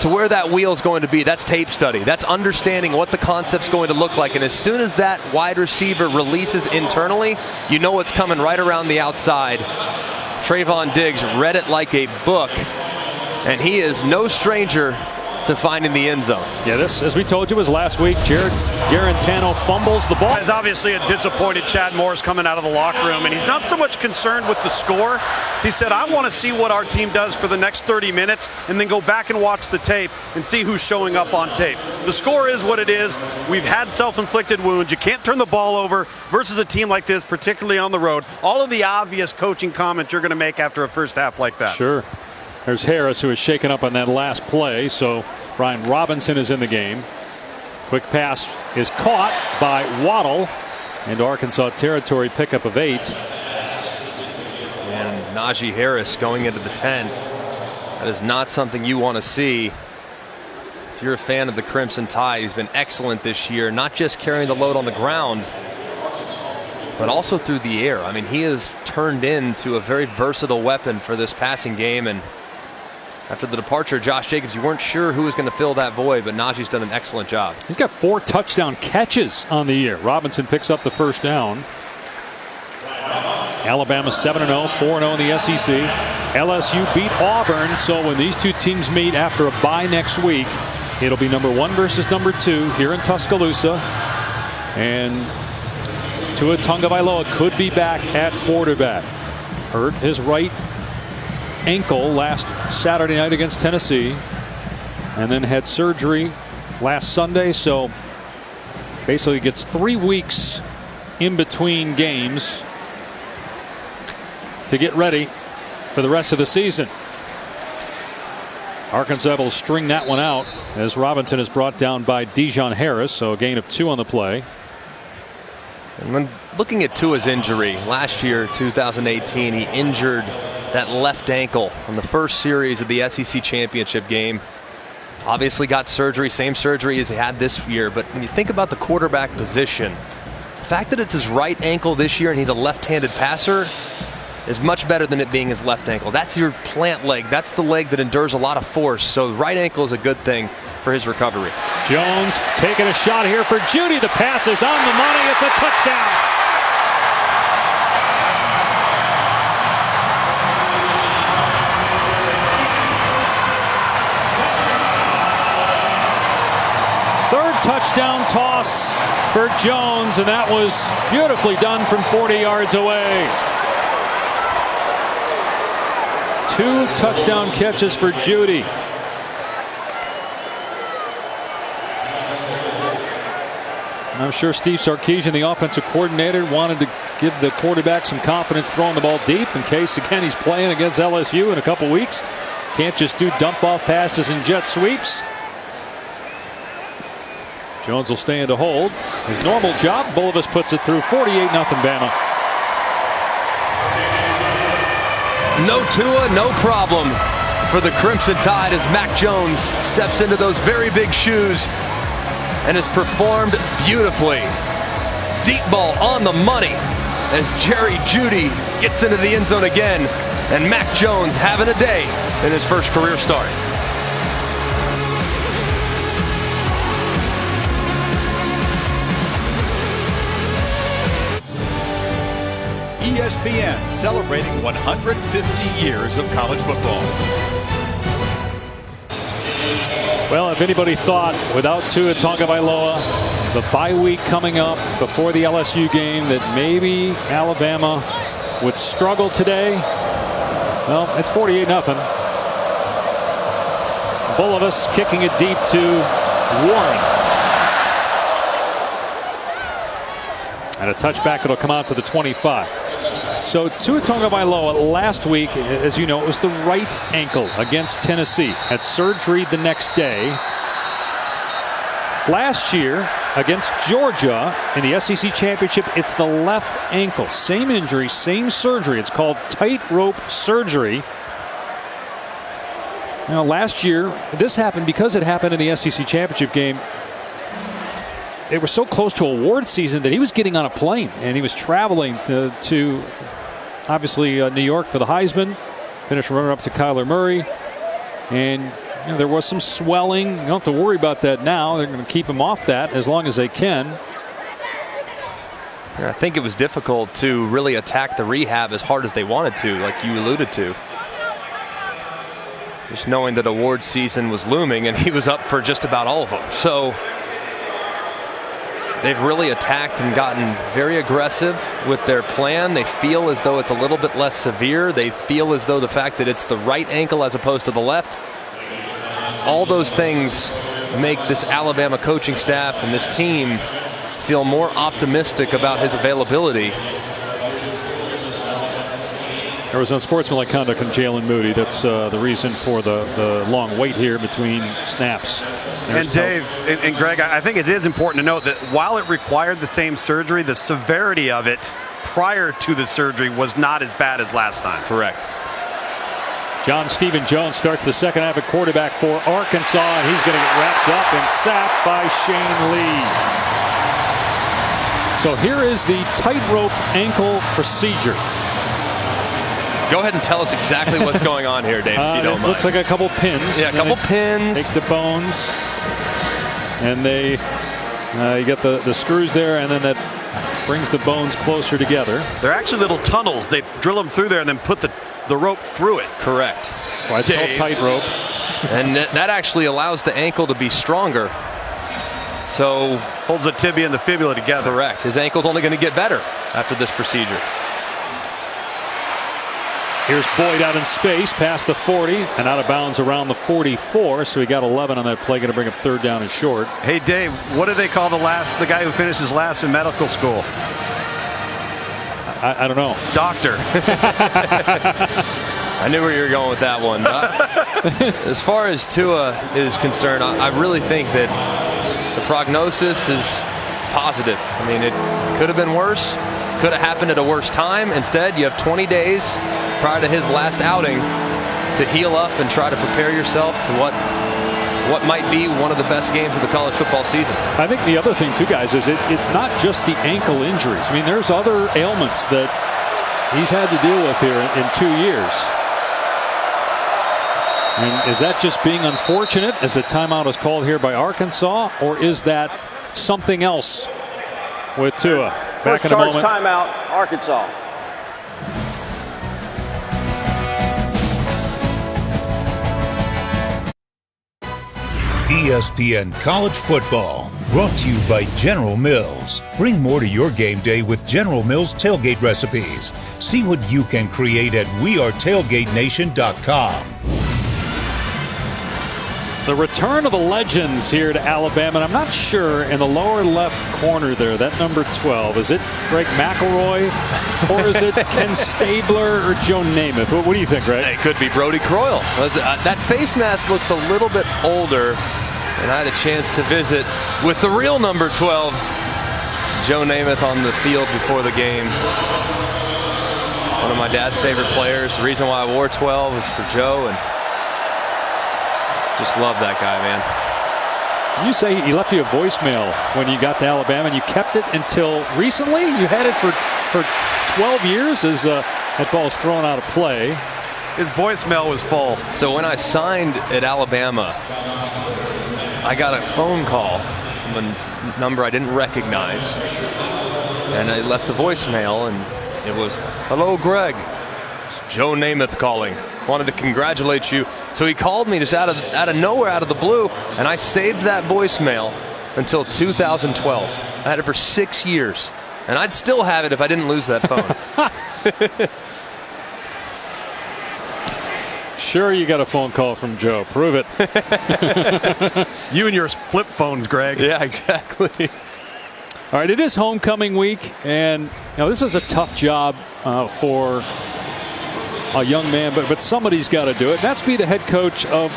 to where that wheel is going to be. That's tape study. That's understanding what the concept's going to look like. And as soon as that wide receiver releases internally, you know what's coming right around the outside. Trayvon Diggs read it like a book. And he is no stranger to finding the end zone. Yeah, this, as we told you, was last week. Jared Garantano fumbles the ball. There's obviously a disappointed Chad Morris coming out of the locker room, and he's not so much concerned with the score. He said, I want to see what our team does for the next 30 minutes and then go back and watch the tape and see who's showing up on tape. The score is what it is. We've had self-inflicted wounds. You can't turn the ball over versus a team like this, particularly on the road. All of the obvious coaching comments you're going to make after a first half like that. Sure. There's Harris, who was shaken up on that last play, so Brian Robinson is in the game. Quick pass is caught by Waddle into Arkansas territory, pickup of 8. And Najee Harris going into the 10. That is not something you want to see if you're a fan of the Crimson Tide. He's been excellent this year, not just carrying the load on the ground, but also through the air. I mean, he has turned into a very versatile weapon for this passing game. And after the departure of Josh Jacobs, you weren't sure who was going to fill that void, but Najee's done an excellent job. He's got 4 touchdown catches on the year. Robinson picks up the first down. Alabama 7-0, 4-0 in the SEC. LSU beat Auburn, so when these two teams meet after a bye next week, it'll be number 1 versus number 2 here in Tuscaloosa. And Tua Tagovailoa could be back at quarterback. Hurt his right ankle last Saturday night against Tennessee, and then had surgery last Sunday, so basically gets 3 weeks in between games to get ready for the rest of the season. Arkansas will string that one out as Robinson is brought down by Dijon Harris, so a gain of 2 on the play. And when looking at Tua's injury, last year, 2018, he injured that left ankle on the first series of the SEC championship game. Obviously got surgery, same surgery as he had this year. But when you think about the quarterback position, the fact that it's his right ankle this year and he's a left-handed passer is much better than it being his left ankle. That's your plant leg. That's the leg that endures a lot of force. So right ankle is a good thing for his recovery. Jones taking a shot here for Judy. The pass is on the money. It's a touchdown. Touchdown toss for Jones, and that was beautifully done from 40 yards away. 2 touchdown catches for Judy. I'm sure Steve Sarkisian, the offensive coordinator, wanted to give the quarterback some confidence throwing the ball deep in case, again, he's playing against LSU in a couple weeks. Can't just do dump-off passes and jet sweeps. Jones will stay into hold. His normal job. Bulovas puts it through. 48-0 Bama. No Tua, no problem for the Crimson Tide as Mac Jones steps into those very big shoes and has performed beautifully. Deep ball on the money as Jerry Jeudy gets into the end zone again, and Mac Jones having a day in his first career start. ESPN celebrating 150 years of college football. Well, if anybody thought without Tua Tagovailoa, the bye week coming up before the LSU game, that maybe Alabama would struggle today, well, it's 48-0. Bulovas kicking it deep to Warren. And a touchback that'll come out to the 25. So Tua Tagovailoa last week, as you know, it was the right ankle against Tennessee. Had surgery the next day. Last year against Georgia in the SEC championship, it's the left ankle. Same injury, same surgery. It's called tightrope surgery. Now last year, this happened because it happened in the SEC championship game. They were so close to award season that he was getting on a plane and he was traveling to obviously New York for the Heisman. Finished runner-up to Kyler Murray. And there was some swelling. You don't have to worry about that now. They're going to keep him off that as long as they can. I think it was difficult to really attack the rehab as hard as they wanted to, like you alluded to. just knowing that award season was looming, and he was up for just about all of them. So they've really attacked and gotten very aggressive with their plan. They feel as though it's a little bit less severe. They feel as though the fact that it's the right ankle as opposed to the left, all those things make this Alabama coaching staff and this team feel more optimistic about his availability. There was unsportsmanlike conduct on Jalen Moody. That's the reason for the long wait here between snaps. And Dave and Greg, I think it is important to note that while it required the same surgery, the severity of it prior to the surgery was not as bad as last time. Correct. John Stephen Jones starts the second half at quarterback for Arkansas, and he's going to get wrapped up and sacked by Shane Lee. So here is the tightrope ankle procedure. Go ahead and tell us exactly what's going on here, Dave, if you don't mind. Looks like a couple pins. Yeah, a couple pins. Take the bones, and they you get the screws there, and then that brings the bones closer together. They're actually little tunnels. They drill them through there and then put the rope through it. Correct. Well, it's called tightrope. And that actually allows the ankle to be stronger. So holds the tibia and the fibula together. Correct. His ankle's only going to get better after this procedure. Here's Boyd out in space past the 40 and out of bounds around the 44. So he got 11 on that play. Going to bring up third down and short. Hey Dave, what do they call the guy who finishes last in medical school? I don't know. Doctor. I knew where you were going with that one. As far as Tua is concerned, I really think that the prognosis is positive. I mean, it could have been worse. Could have happened at a worse time. Instead, you have 20 days prior to his last outing to heal up and try to prepare yourself to what might be one of the best games of the college football season. I think the other thing too, guys, is it's not just the ankle injuries. I mean, there's other ailments that he's had to deal with here in 2 years. And is that just being unfortunate as a timeout is called here by Arkansas, or is that something else with Tua? Back in a moment. Timeout, Arkansas. ESPN College Football, brought to you by General Mills. Bring more to your game day with General Mills tailgate recipes. See what you can create at wearetailgatenation.com. The return of the legends here to Alabama. And I'm not sure in the lower left corner there, that number 12, is it Greg McElroy or is it Ken Stabler or Joe Namath? What do you think, Greg? It could be Brody Croyle. That face mask looks a little bit older, and I had a chance to visit with the real number 12, Joe Namath, on the field before the game. One of my dad's favorite players. The reason why I wore 12 is for Joe, and just love that guy, man. You say he left you a voicemail when you got to Alabama, and you kept it until recently? You had it for 12 years as that ball's thrown out of play. His voicemail was full. So when I signed at Alabama, I got a phone call from a number I didn't recognize. And I left a voicemail, and it was, "Hello, Greg. It's Joe Namath calling. Wanted to congratulate you." So he called me just out of nowhere, out of the blue, and I saved that voicemail until 2012. I had it for 6 years, and I'd still have it if I didn't lose that phone. Sure, you got a phone call from Joe. Prove it. You and your flip phones, Greg. Yeah, exactly. All right, it is homecoming week, and this is a tough job for a young man, but somebody's got to do it. That's be the head coach of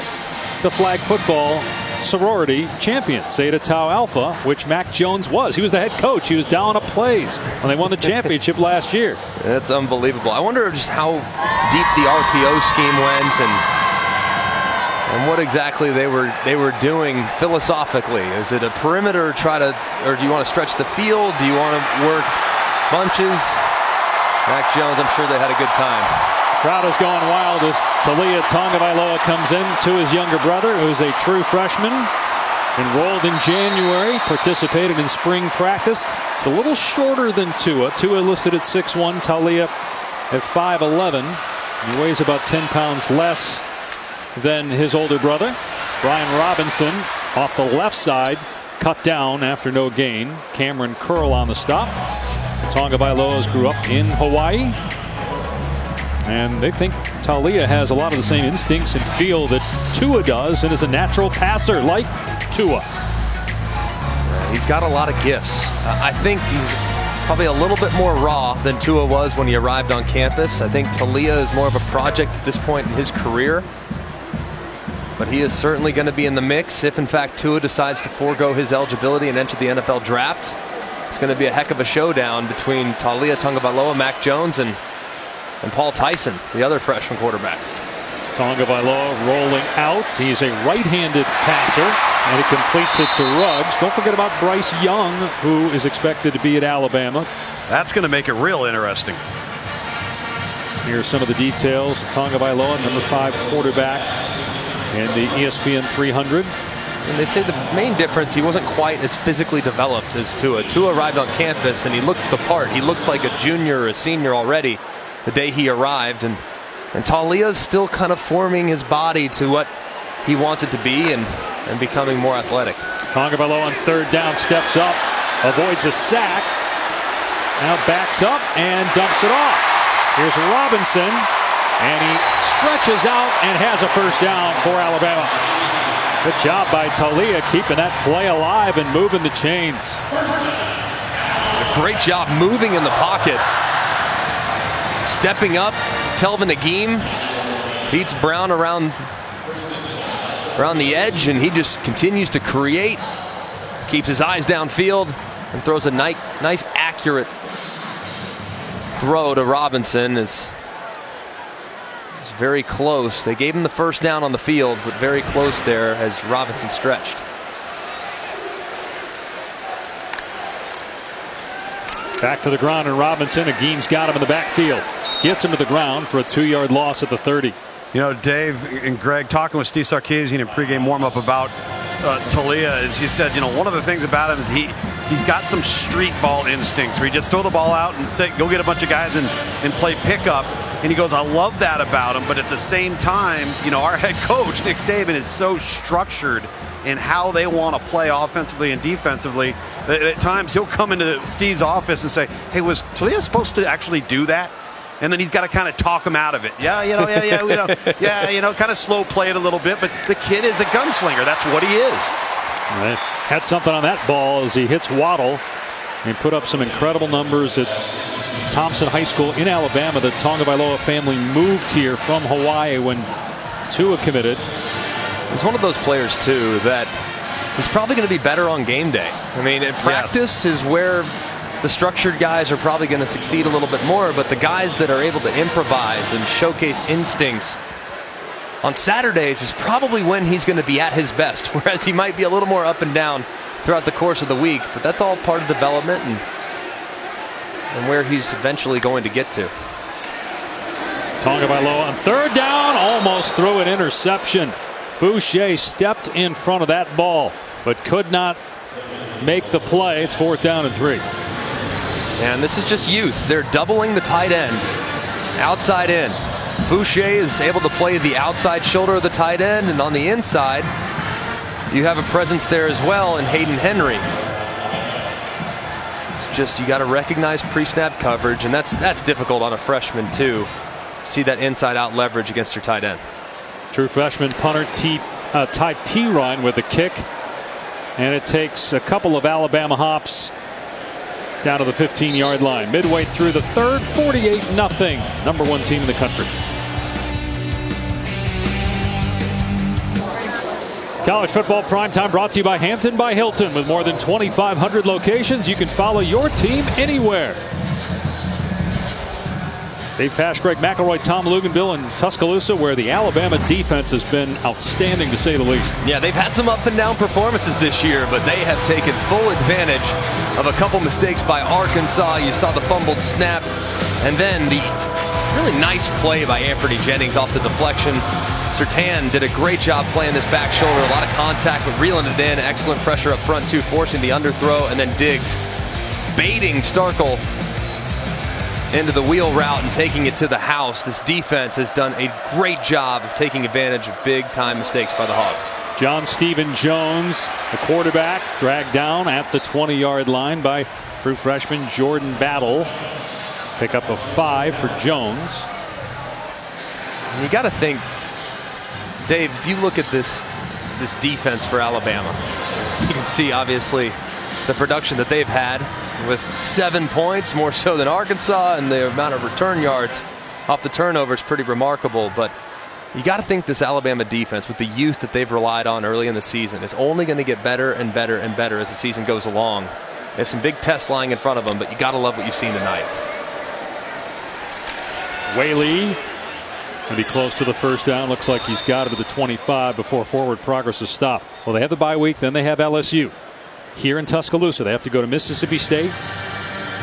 the flag football sorority champions, Zeta Tau Alpha, which Mac Jones was. He was the head coach. He was down a plays when they won the championship last year. That's unbelievable. I wonder just how deep the RPO scheme went and what exactly they were doing philosophically. Is it a perimeter or do you want to stretch the field? Do you want to work bunches? Mac Jones, I'm sure they had a good time. Crowd is going wild as Talia Tagovailoa comes in to his younger brother, who's a true freshman, enrolled in January, participated in spring practice. It's a little shorter than Tua. Tua listed at 6'1", Talia at 5'11". He weighs about 10 pounds less. than his older brother. Brian Robinson off the left side, cut down after no gain. Cameron Curl on the stop. Tagovailoa grew up in Hawaii, and they think Taulia has a lot of the same instincts and feel that Tua does, and is a natural passer like Tua. He's got a lot of gifts. I think he's probably a little bit more raw than Tua was when he arrived on campus. I think Taulia is more of a project at this point in his career. But he is certainly going to be in the mix if, in fact, Tua decides to forego his eligibility and enter the NFL draft. It's going to be a heck of a showdown between Taulia Tagovailoa, Mac Jones, and Paul Tyson, the other freshman quarterback. Tagovailoa rolling out. He's a right-handed passer, and he completes it to Ruggs. Don't forget about Bryce Young, who is expected to be at Alabama. That's going to make it real interesting. Here's some of the details. Tagovailoa, number 5 quarterback in the ESPN 300. And they say the main difference, he wasn't quite as physically developed as Tua. Tua arrived on campus and he looked the part. He looked like a junior or a senior already the day he arrived. And Taulia's still kind of forming his body to what he wants it to be and becoming more athletic. Tagovailoa on 3rd down, steps up, avoids a sack, now backs up and dumps it off. Here's Robinson, and he stretches out and has a first down for Alabama. Good job by Taulia keeping that play alive and moving the chains. A great job moving in the pocket. Stepping up, Telvin Agim beats Brown around the edge, and he just continues to create. Keeps his eyes downfield and throws a nice accurate throw to Robinson. It's very close. They gave him the first down on the field, but very close there as Robinson stretched. Back to the ground, and Robinson, Agim's got him in the backfield. Gets him to the ground for a 2-yard loss at the 30. You know, Dave and Greg, talking with Steve Sarkisian in pregame warm-up about Taulia, is he said, you know, one of the things about him is he's got some street ball instincts where he just throw the ball out and say, go get a bunch of guys and play pickup. And he goes, I love that about him. But at the same time, you know, our head coach, Nick Saban, is so structured in how they want to play offensively and defensively that at times he'll come into Steve's office and say, hey, was Taulia supposed to actually do that? And then he's got to kind of talk him out of it. Kind of slow play it a little bit. But the kid is a gunslinger. That's what he is. Right. Had something on that ball as he hits Waddle and put up some incredible numbers at Thompson High School in Alabama. The Tagovailoa family moved here from Hawaii when Tua committed. He's one of those players, too, that he's probably going to be better on game day. I mean, in practice is where the structured guys are probably going to succeed a little bit more, but the guys that are able to improvise and showcase instincts on Saturdays is probably when he's going to be at his best, whereas he might be a little more up and down throughout the course of the week. But that's all part of development and where he's eventually going to get to. Tagovailoa on 3rd down, almost threw an interception. Fouché stepped in front of that ball, but could not make the play. It's 4th down and 3. And this is just youth. They're doubling the tight end, outside in. Fouché is able to play the outside shoulder of the tight end, and on the inside, you have a presence there as well in Hayden Henry. It's just, you got to recognize pre-snap coverage, and that's difficult on a freshman too. See that inside-out leverage against your tight end. True freshman punter Ty Perine with a kick, and it takes a couple of Alabama hops down to the 15-yard line. Midway through the 3rd, 48-0. Number 1 team in the country. College football primetime brought to you by Hampton by Hilton. With more than 2,500 locations, you can follow your team anywhere. Dave Pasch, Greg McElroy, Tom Luginbill in Tuscaloosa, where the Alabama defense has been outstanding, to say the least. Yeah, they've had some up and down performances this year, but they have taken full advantage of a couple mistakes by Arkansas. You saw the fumbled snap, and then the really nice play by Anthony Jennings off the deflection. Surtain did a great job playing this back shoulder, a lot of contact, but reeling it in. Excellent pressure up front, too, forcing the underthrow, and then Diggs baiting Starkel into the wheel route and taking it to the house. This defense has done a great job of taking advantage of big-time mistakes by the Hogs. John Stephen Jones, the quarterback, dragged down at the 20-yard line by true freshman Jordan Battle. Pick up a 5 for Jones. You got to think, Dave, if you look at this defense for Alabama, you can see obviously the production that they've had with 7 points, more so than Arkansas, and the amount of return yards off the turnover is pretty remarkable. But you got to think this Alabama defense, with the youth that they've relied on early in the season, is only going to get better and better and better as the season goes along. They have some big tests lying in front of them, but you got to love what you've seen tonight. Whaley going to be close to the first down. Looks like he's got it to the 25 before forward progress is stopped. Well, they have the bye week, then they have LSU here in Tuscaloosa. They have to go to Mississippi State.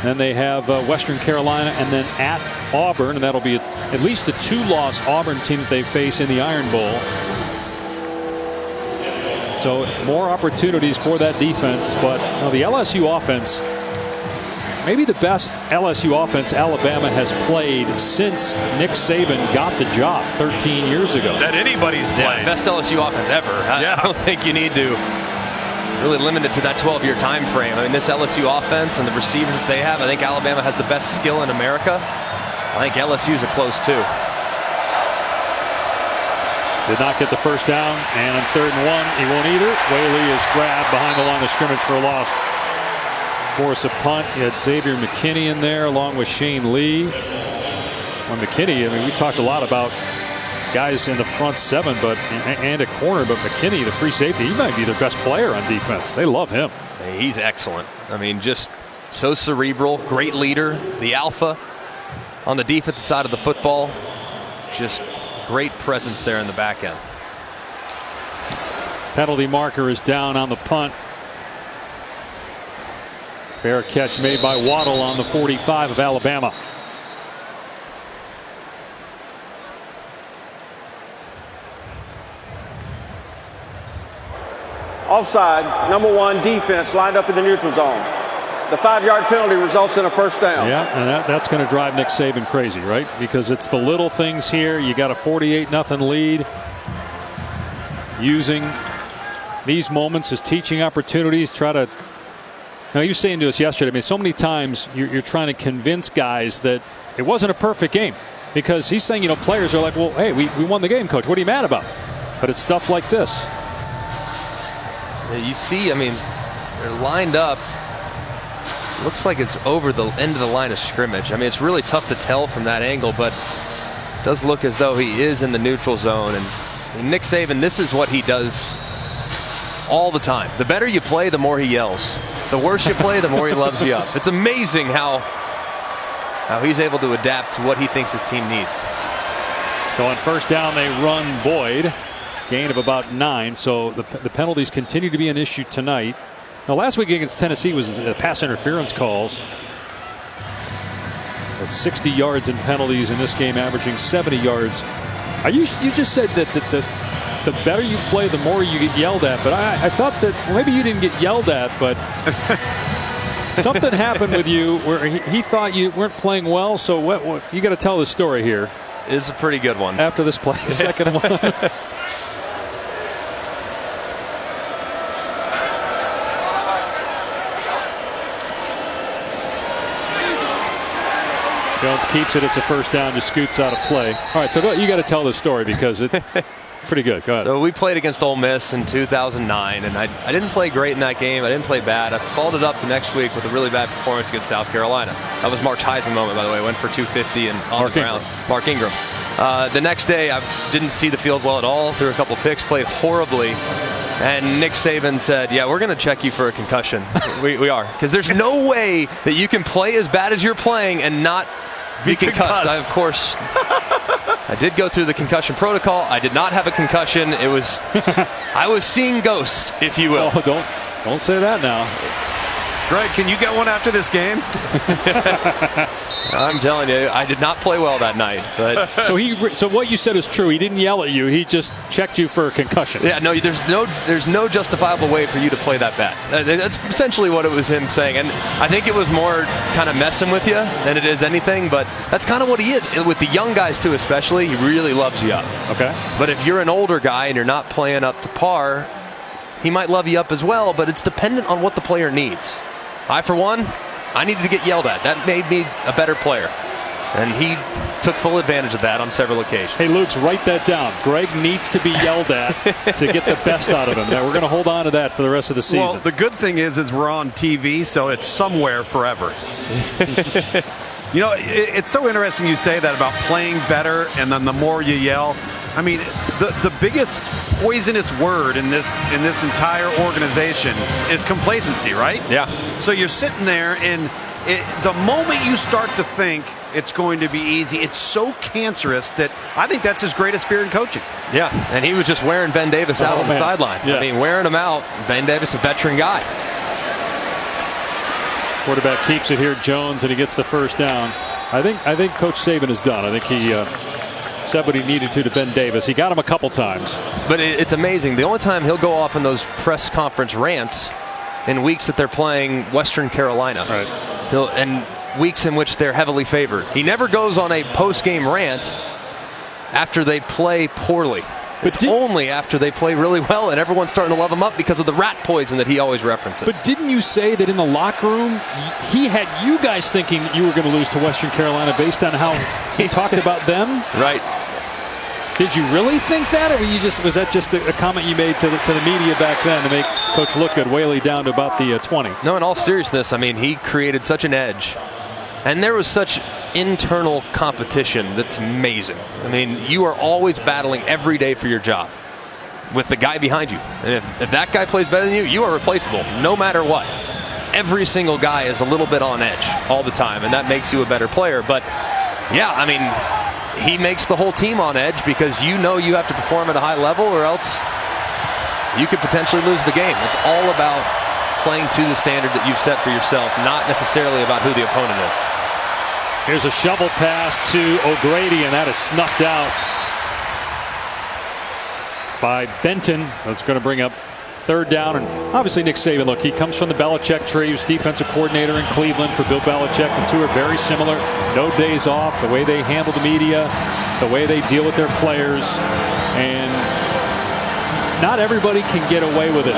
Then they have Western Carolina, and then at Auburn, and that'll be at least a 2-loss Auburn team that they face in the Iron Bowl. So more opportunities for that defense, but the LSU offense, maybe the best LSU offense Alabama has played since Nick Saban got the job 13 years ago. That anybody's played. Yeah, best LSU offense ever. I don't think you need to really limit it to that 12-year time frame. I mean, this LSU offense and the receivers that they have, I think Alabama has the best skill in America. I think LSU's are close too. Did not get the first down, and on 3rd and 1, he won't either. Whaley is grabbed behind the line of scrimmage for a loss. Force a punt. You had Xavier McKinney in there along with Shane Lee. Well, McKinney, I mean, we talked a lot about guys in the front 7 and at corner, but McKinney, the free safety, he might be their best player on defense. They love him. Hey, he's excellent. I mean, just so cerebral, great leader, the alpha on the defensive side of the football. Just great presence there in the back end. Penalty marker is down on the punt. Fair catch made by Waddle on the 45 of Alabama. Offside, number 1 defense lined up in the neutral zone. The 5-yard penalty results in a first down. Yeah, and that's going to drive Nick Saban crazy, right? Because it's the little things here. You got a 48-0 lead. Using these moments as teaching opportunities. Try to. Now, you were saying to us yesterday, I mean, so many times you're trying to convince guys that it wasn't a perfect game. Because he's saying, players are like, well, hey, we won the game, coach. What are you mad about? But it's stuff like this. You see, I mean, they're lined up. Looks like it's over the end of the line of scrimmage. I mean, it's really tough to tell from that angle, but it does look as though he is in the neutral zone. And Nick Saban, this is what he does all the time. The better you play, the more he yells. The worse you play, the more he loves you up. It's amazing how he's able to adapt to what he thinks his team needs. So on first down, they run Boyd. Gain of about 9. So the penalties continue to be an issue tonight. Now, last week against Tennessee was pass interference calls. At 60 yards in penalties in this game, averaging 70 yards. You just said that the better you play, the more you get yelled at. But I thought that maybe you didn't get yelled at, but something happened with you where he thought you weren't playing well. So what you got to tell the story here. It's a pretty good one. After this play, second one. Jones keeps it. It's a first down. Just scoots out of play. All right, so you got to tell the story because it's pretty good. Go ahead. So we played against Ole Miss in 2009, and I didn't play great in that game. I didn't play bad. I followed it up the next week with a really bad performance against South Carolina. That was Mark's Heisman moment, by the way. Went for 250 and on the ground. Mark Ingram. The next day, I didn't see the field well at all. Threw a couple picks, played horribly. And Nick Saban said, yeah, we're going to check you for a concussion. we are. Because there's no way that you can play as bad as you're playing and not be concussed. Of course, I did go through the concussion protocol. I did not have a concussion. It was, I was seeing ghosts, if you will. Oh, don't say that now. Greg, can you get one after this game? I'm telling you, I did not play well that night. But So what you said is true. He didn't yell at you. He just checked you for a concussion. yeah, no, there's no justifiable way for you to play that bad. That's essentially what it was him saying. And I think it was more kind of messing with you than it is anything. But that's kind of what he is. With the young guys, too, especially, he really loves you up. Okay. But if you're an older guy and you're not playing up to par, he might love you up as well. But it's dependent on what the player needs. I, for one, I needed to get yelled at. That made me a better player. And he took full advantage of that on several occasions. Hey, Luke, write that down. Greg needs to be yelled at to get the best out of him. Now, we're going to hold on to that for the rest of the season. Well, the good thing is we're on TV, so it's somewhere forever. You know, it's so interesting you say that about playing better, and then the more you yell. I mean, the biggest poisonous word in this entire organization is complacency, right? Yeah. So you're sitting there, and the moment you start to think it's going to be easy, it's so cancerous that I think that's his greatest fear in coaching. Yeah, and he was just wearing Ben Davis out on the sideline. Yeah. I mean, wearing him out. Ben Davis, a veteran guy. Quarterback keeps it here, Jones, and he gets the first down. I think Coach Saban is done. I think he said what he needed to Ben Davis. He got him a couple times. But it's amazing. The only time he'll go off in those press conference rants in weeks that they're playing Western Carolina. Right. And weeks in which they're heavily favored. He never goes on a post-game rant after they play poorly. It's only after they play really well and everyone's starting to love him up because of the rat poison that he always references. But didn't you say that in the locker room he had you guys thinking you were going to lose to Western Carolina based on how he talked about them? Right. Did you really think that, or was that just a comment you made to the media back then to make Coach look good? Whaley down to about the 20. No, in all seriousness, I mean, he created such an edge. And there was such internal competition that's amazing. I mean, you are always battling every day for your job with the guy behind you. And if that guy plays better than you, you are replaceable, no matter what. Every single guy is a little bit on edge all the time, and that makes you a better player. But, yeah, I mean, he makes the whole team on edge because you know you have to perform at a high level or else you could potentially lose the game. It's all about playing to the standard that you've set for yourself, not necessarily about who the opponent is. Here's a shovel pass to O'Grady, and that is snuffed out by Benton. That's going to bring up third down. And obviously Nick Saban, look, he comes from the Belichick tree. He was defensive coordinator in Cleveland for Bill Belichick. The two are very similar. No days off, the way they handle the media, the way they deal with their players. And not everybody can get away with it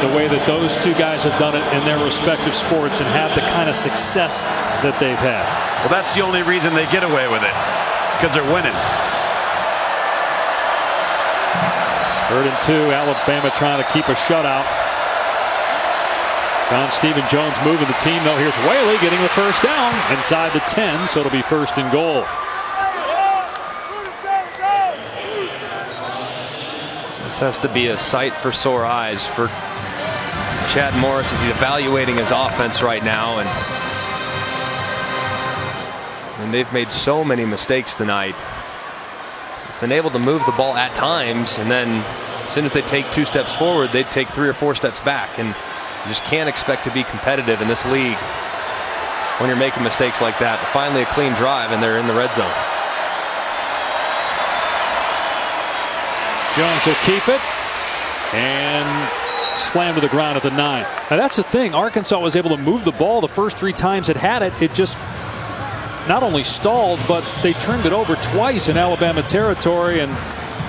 the way that those two guys have done it in their respective sports and have the kind of success that they've had. Well, that's the only reason they get away with it, because they're winning. 3rd and 2, Alabama trying to keep a shutout. Don Stephen Jones moving the team, though. Here's Whaley getting the first down inside the 10, so it'll be 1st and goal. This has to be a sight for sore eyes for Chad Morris as he's evaluating his offense right now. And they've made so many mistakes tonight. They've been able to move the ball at times, and then as soon as they take 2 steps forward, they take 3 or 4 steps back. And you just can't expect to be competitive in this league when you're making mistakes like that. But finally a clean drive, and they're in the red zone. Jones will keep it and slam to the ground at the 9. Now that's the thing. Arkansas was able to move the ball the first 3 times it had it. It just not only stalled, but they turned it over twice in Alabama territory, and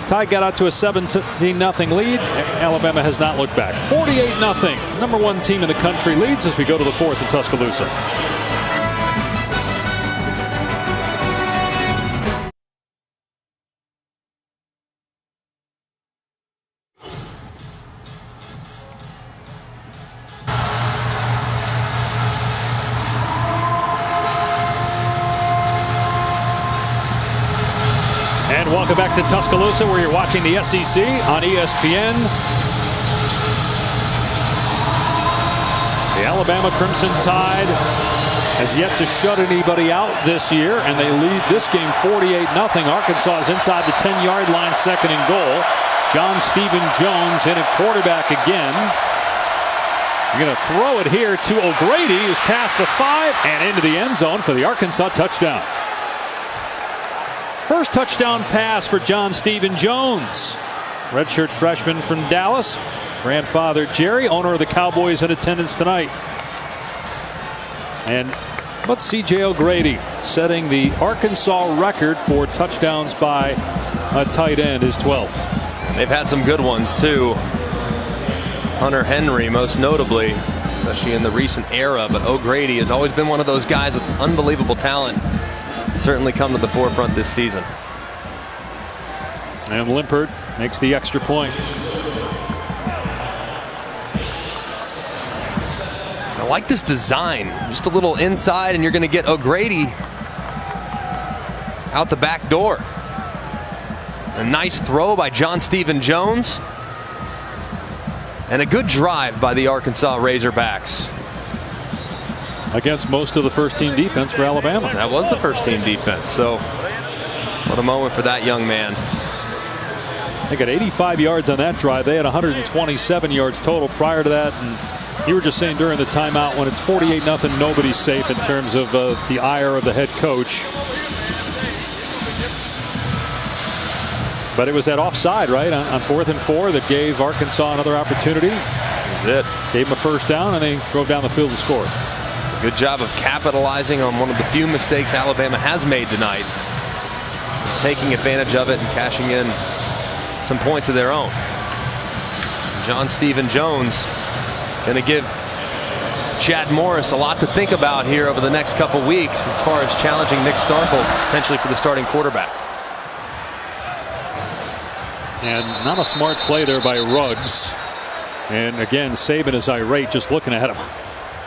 Tide got out to a 17-0 lead. Alabama has not looked back. 48-0. Number 1 team in the country leads as we go to the 4th in Tuscaloosa. And welcome back to Tuscaloosa, where you're watching the SEC on ESPN. The Alabama Crimson Tide has yet to shut anybody out this year, and they lead this game 48-0. Arkansas is inside the 10-yard line, 2nd and goal. John Stephen Jones in at quarterback again. You're going to throw it here to O'Grady, who's past the 5 and into the end zone for the Arkansas touchdown. First touchdown pass for John Stephen Jones. Redshirt freshman from Dallas. Grandfather Jerry, owner of the Cowboys, in attendance tonight. And but C.J. O'Grady setting the Arkansas record for touchdowns by a tight end, his 12th. They've had some good ones too. Hunter Henry most notably, especially in the recent era, but O'Grady has always been one of those guys with unbelievable talent. Certainly come to the forefront this season. And Limpert makes the extra point. I like this design. Just a little inside, and you're going to get O'Grady out the back door. A nice throw by John Stephen Jones. And a good drive by the Arkansas Razorbacks. Against most of the first-team defense for Alabama. That was the first-team defense, so what a moment for that young man. They got 85 yards on that drive. They had 127 yards total prior to that. And you were just saying during the timeout, when it's 48-0, nobody's safe in terms of the ire of the head coach. But it was that offside, right, on 4th and 4 that gave Arkansas another opportunity. That was it. Gave them a first down, and they drove down the field and scored. Good job of capitalizing on one of the few mistakes Alabama has made tonight. Taking advantage of it and cashing in some points of their own. John Stephen Jones going to give Chad Morris a lot to think about here over the next couple weeks as far as challenging Nick Starkel potentially for the starting quarterback. And not a smart play there by Ruggs. And again, Saban is irate just looking at him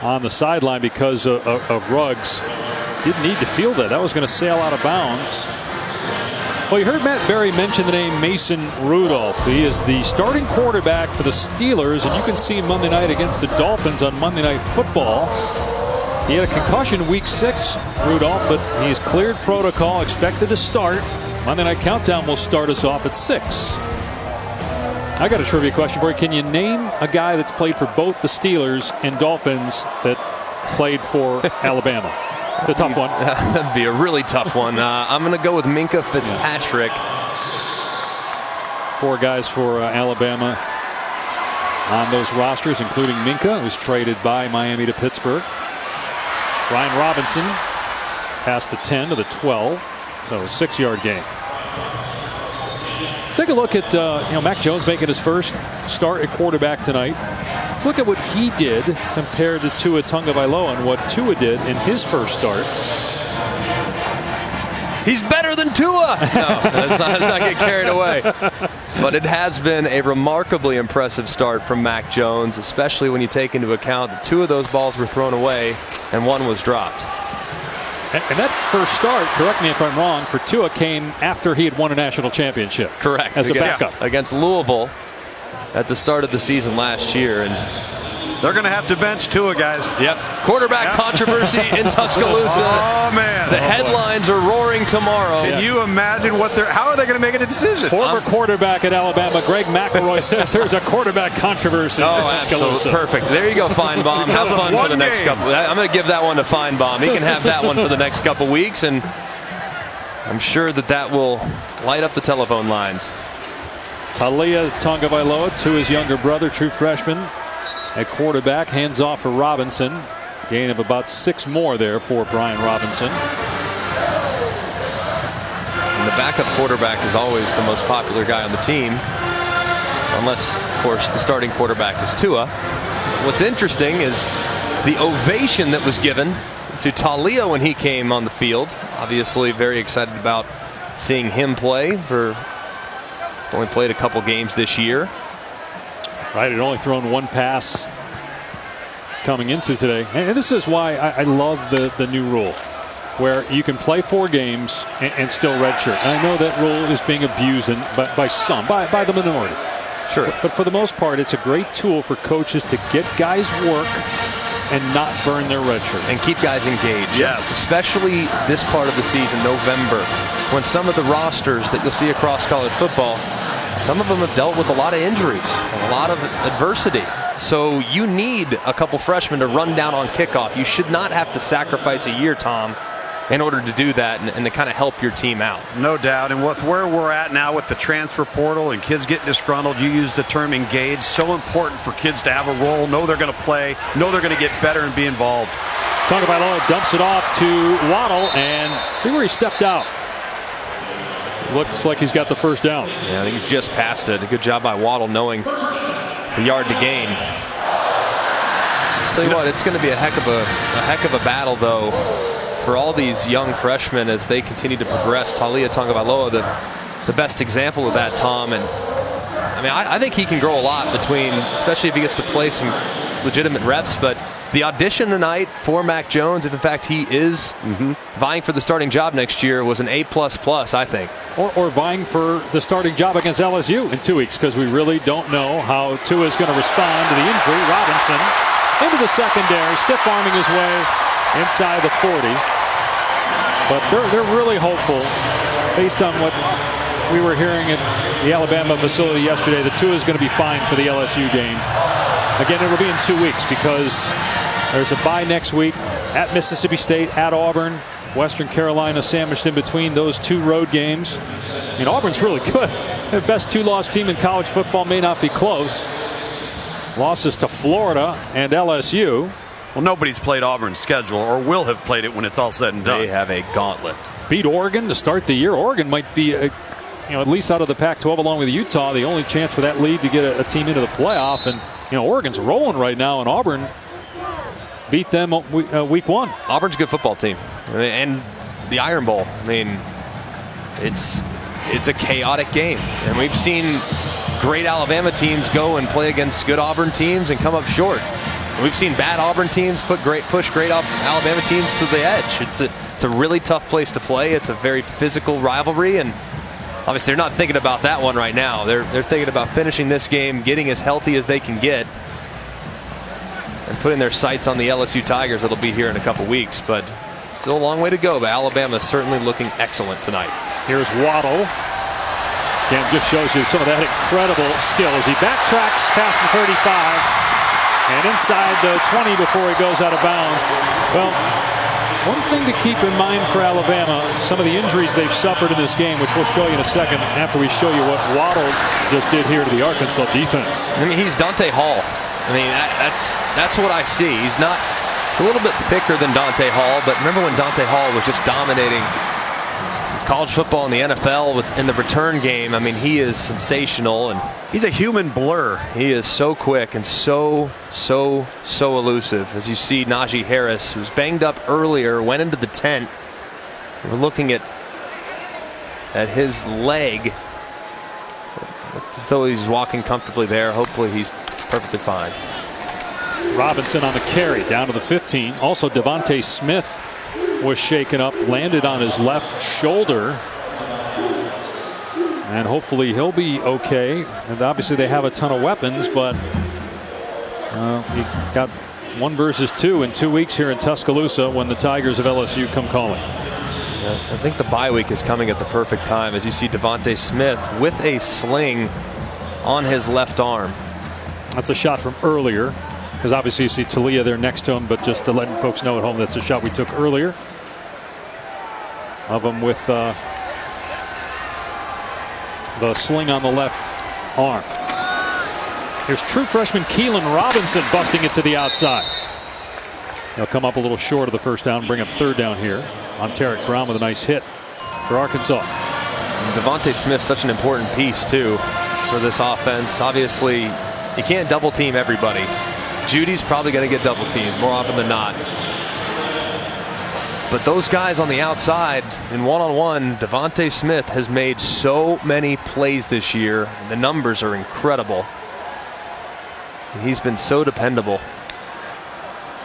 on the sideline because of Ruggs. Didn't need to field that. That was going to sail out of bounds. Well, you heard Matt Berry mention the name Mason Rudolph. He is the starting quarterback for the Steelers, and you can see him Monday night against the Dolphins on Monday Night Football. He had a concussion week 6, Rudolph, but he's cleared protocol, expected to start. Monday Night Countdown will start us off at 6. I got a trivia question for you. Can you name a guy that's played for both the Steelers and Dolphins that played for Alabama? The tough one. That'd be a really tough one. I'm going to go with Minkah Fitzpatrick. 4 guys for Alabama on those rosters, including Minkah, who was traded by Miami to Pittsburgh. Brian Robinson past the 10 to the 12. So a 6-yard gain. Let's take a look at Mac Jones making his first start at quarterback tonight. Let's look at what he did compared to Tua Tagovailoa and what Tua did in his first start. He's better than Tua. No, let's not get carried away. But it has been a remarkably impressive start from Mac Jones, especially when you take into account that 2 of those balls were thrown away and 1 was dropped. And that first start, correct me if I'm wrong, for Tua came after he had won a national championship. Correct. As a backup. Against Louisville at the start of the season last year. And they're going to have to bench Tua, guys. Yep. Quarterback controversy in Tuscaloosa. Oh, man. The headlines are roaring tomorrow. Can you imagine how are they going to make a decision? Former quarterback at Alabama, Greg McElroy, says there's a quarterback controversy. Oh, absolutely. Perfect. There you go, Feinbaum. Have fun for the next couple. I'm going to give that one to Feinbaum. He can have that one for the next couple weeks, and I'm sure that will light up the telephone lines. Taulia Tagovailoa to his younger brother, true freshman at quarterback. Hands off for Robinson. Gain of about 6 more there for Brian Robinson. And the backup quarterback is always the most popular guy on the team, unless, of course, the starting quarterback is Tua. What's interesting is the ovation that was given to Taulia when he came on the field. Obviously very excited about seeing him play. Only played a couple games this year. Right, he'd only thrown 1 pass coming into today. And this is why I love the new rule, where you can play 4 games and still redshirt. And I know that rule is being abused by some, by the minority. Sure. But for the most part, it's a great tool for coaches to get guys work and not burn their redshirt. And keep guys engaged. Yes. Especially this part of the season, November, when some of the rosters that you'll see across college football, some of them have dealt with a lot of injuries and a lot of adversity. So you need a couple freshmen to run down on kickoff. You should not have to sacrifice a year, Tom, in order to do that and to kind of help your team out. No doubt. And with where we're at now with the transfer portal and kids getting disgruntled, you used the term engaged. So important for kids to have a role, know they're going to play, know they're going to get better and be involved. Tagovailoa dumps it off to Waddle, and see where he stepped out. Looks like he's got the first down. Yeah, I think he's just past it. A good job by Waddle knowing the yard to gain. Tell you what, it's going to be a heck of a battle, though, for all these young freshmen as they continue to progress. Taulia Tagovailoa, the best example of that, Tom. And I mean, I think he can grow a lot between, especially if he gets to play some legitimate reps. But the audition tonight for Mac Jones, if in fact he is vying for the starting job next year, was an A++, I think. Or vying for the starting job against LSU in 2 weeks, because we really don't know how Tua is going to respond to the injury. Robinson into the secondary, stiff arming his way inside the 40. But they're really hopeful, based on what we were hearing at the Alabama facility yesterday, that Tua is going to be fine for the LSU game. Again, it will be in 2 weeks because there's a bye next week at Mississippi State, at Auburn, Western Carolina sandwiched in between those 2 road games. I mean, Auburn's really good. The best 2-loss team in college football, may not be close. Losses to Florida and LSU. Well, nobody's played Auburn's schedule or will have played it when it's all said and done. They have a gauntlet. Beat Oregon to start the year. Oregon might be, at least out of the Pac-12 along with Utah, the only chance for that league to get a team into the playoff. And Oregon's rolling right now, and Auburn beat them week 1. Auburn's a good football team, and the Iron Bowl. I mean, it's a chaotic game, and we've seen great Alabama teams go and play against good Auburn teams and come up short. We've seen bad Auburn teams push great Alabama teams to the edge. It's a really tough place to play. It's a very physical rivalry, and obviously they're not thinking about that one right now. They're thinking about finishing this game, getting as healthy as they can get, and putting their sights on the LSU Tigers that'll be here in a couple weeks. But still a long way to go, but Alabama is certainly looking excellent tonight. Here's Waddle. Again, just shows you some of that incredible skill as he backtracks past the 35 and inside the 20 before he goes out of bounds. Well, one thing to keep in mind for Alabama, some of the injuries they've suffered in this game, which we'll show you in a second after we show you what Waddle just did here to the Arkansas defense. I mean, he's Dante Hall. I mean, that's what I see. He's a little bit thicker than Dante Hall, but remember when Dante Hall was just dominating college football and the NFL in the return game? I mean, he is sensational, and he's a human blur. He is so quick and so elusive. As you see, Najee Harris, who's banged up earlier, went into the tent. We're looking at his leg. Looks as though he's walking comfortably there. Hopefully he's perfectly fine. Robinson on the carry down to the 15. Also, Devontae Smith was shaken up, landed on his left shoulder, and hopefully he'll be okay. And obviously they have a ton of weapons, but you got 1 versus 2 in 2 weeks here in Tuscaloosa when the Tigers of LSU come calling. Yeah, I think the bye week is coming at the perfect time, as you see Devontae Smith with a sling on his left arm. That's a shot from earlier, because obviously you see Taulia there next to him, but just to let folks know at home, that's a shot we took earlier of him with the sling on the left arm. Here's true freshman Keelan Robinson busting it to the outside. He'll come up a little short of the first down, bring up 3rd down here on Tarek Brown with a nice hit for Arkansas. And Devontae Smith, such an important piece too for this offense. Obviously, you can't double team everybody. Judy's probably going to get double teamed more often than not. But those guys on the outside in one-on-one, Devontae Smith has made so many plays this year. The numbers are incredible. He's been so dependable.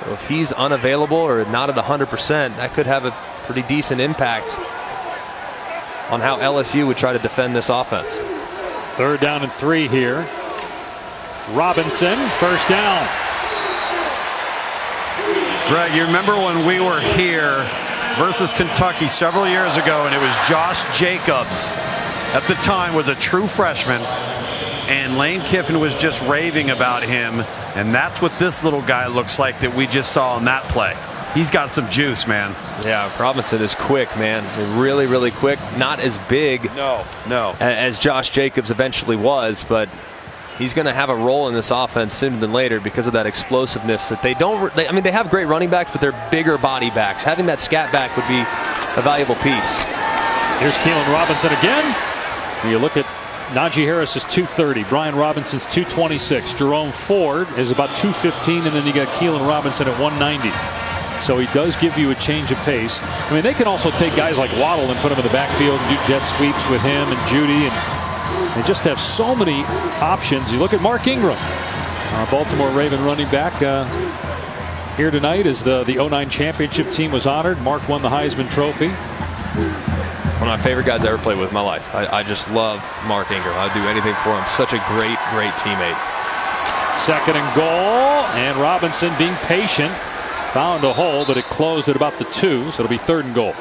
So if he's unavailable or not at 100%, that could have a pretty decent impact on how LSU would try to defend this offense. 3rd down and 3 here. Robinson, first down. Greg, you remember when we were here versus Kentucky several years ago, and it was Josh Jacobs at the time was a true freshman, and Lane Kiffin was just raving about him And that's what this little guy looks like that we just saw in that play. He's got some juice, man. Yeah, Robinson is quick, man. Really, really quick. Not as big as Josh Jacobs eventually was, but he's going to have a role in this offense sooner than later because of that explosiveness that they have great running backs, but they're bigger body backs. Having that scat back would be a valuable piece. Here's Keilan Robinson again. You look at Najee Harris is 230. Brian Robinson's 226. Jerome Ford is about 215, and then you got Keilan Robinson at 190. So he does give you a change of pace. I mean, they can also take guys like Waddle and put him in the backfield and do jet sweeps with him and Judy, and they just have so many options. You look at Mark Ingram, Baltimore Raven running back, here tonight as the 09 championship team was honored. Mark won the Heisman Trophy. One of my favorite guys I ever played with in my life. I just love Mark Ingram. I'd do anything for him. Such a great, great teammate. 2nd and goal, and Robinson being patient. Found a hole, but it closed at about the 2, so it'll be 3rd and goal.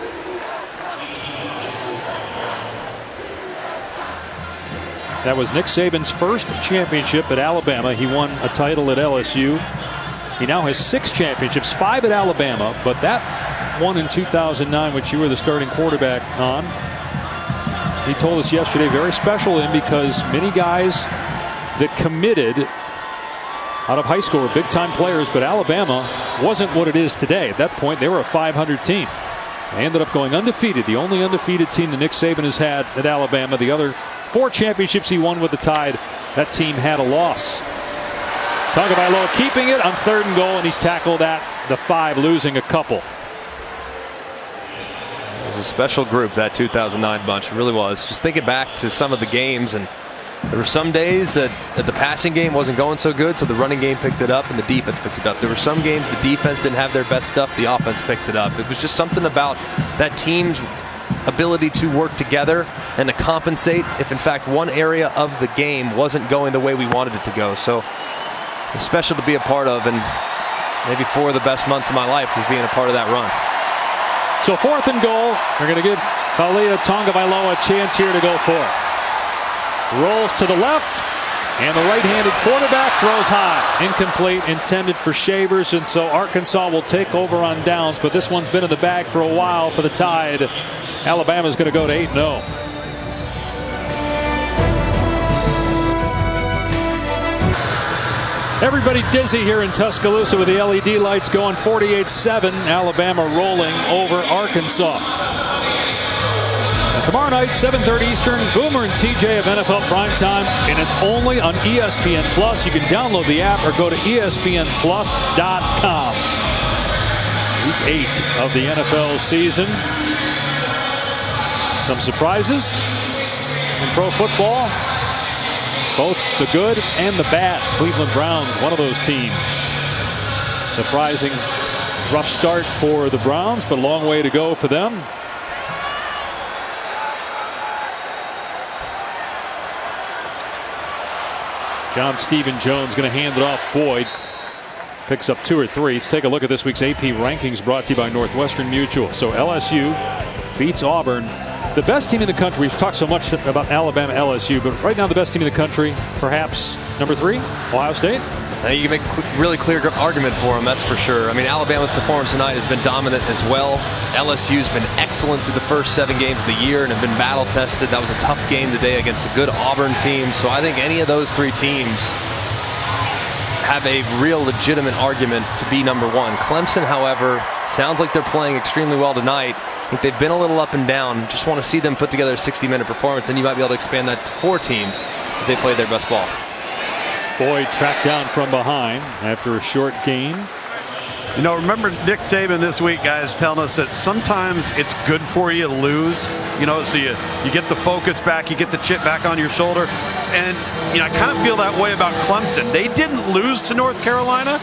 That was Nick Saban's first championship at Alabama. He won a title at LSU. He now has 6 championships, 5 at Alabama, but that one in 2009, which you were the starting quarterback on, he told us yesterday, very special to him because many guys that committed out of high school were big-time players, but Alabama wasn't what it is today. At that point, they were a 500 team. They ended up going undefeated, the only undefeated team that Nick Saban has had at Alabama. The other 4 championships he won with the Tide, that team had a loss. Tagovailoa keeping it on 3rd and goal, and he's tackled at the 5, losing a couple. It was a special group, that 2009 bunch. It really was. Just thinking back to some of the games, and there were some days that the passing game wasn't going so good, so the running game picked it up and the defense picked it up. There were some games the defense didn't have their best stuff, the offense picked it up. It was just something about that team's ability to work together and to compensate if in fact one area of the game wasn't going the way we wanted it to go. So it's special to be a part of, and maybe 4 of the best months of my life was being a part of that run. So 4th and goal. They're going to give Taulia Tagovailoa a chance here to go for it. Rolls to the left, and the right-handed quarterback throws high. Incomplete, intended for Shavers, and so Arkansas will take over on downs, but this one's been in the bag for a while for the Tide. Alabama's going to go to 8-0. Everybody dizzy here in Tuscaloosa with the LED lights going. 48-7. Alabama rolling over Arkansas. And tomorrow night, 7:30 Eastern, Boomer and TJ of NFL Primetime, and it's only on ESPN Plus. You can download the app or go to ESPNplus.com. Week 8 of the NFL season. Some surprises in pro football. Both the good and the bad. Cleveland Browns, one of those teams. Surprising rough start for the Browns, but a long way to go for them. John Stephen Jones going to hand it off. Boyd picks up 2 or 3. Let's take a look at this week's AP rankings brought to you by Northwestern Mutual. So LSU beats Auburn. The best team in the country. We've talked so much about Alabama, LSU, but right now the best team in the country, perhaps number 3, Ohio State. You can make a really clear argument for them, that's for sure. I mean, Alabama's performance tonight has been dominant as well. LSU's been excellent through the first 7 games of the year and have been battle-tested. That was a tough game today against a good Auburn team. So I think any of those 3 teams have a real legitimate argument to be number 1. Clemson, however, sounds like they're playing extremely well tonight. I think they've been a little up and down. Just want to see them put together a 60-minute performance. Then you might be able to expand that to 4 teams if they play their best ball. Boyd tracked down from behind after a short gain. You know, remember Nick Saban this week, guys, telling us that sometimes it's good for you to lose. You know, so you get the focus back, you get the chip back on your shoulder. And, you know, I kind of feel that way about Clemson. They didn't lose to North Carolina,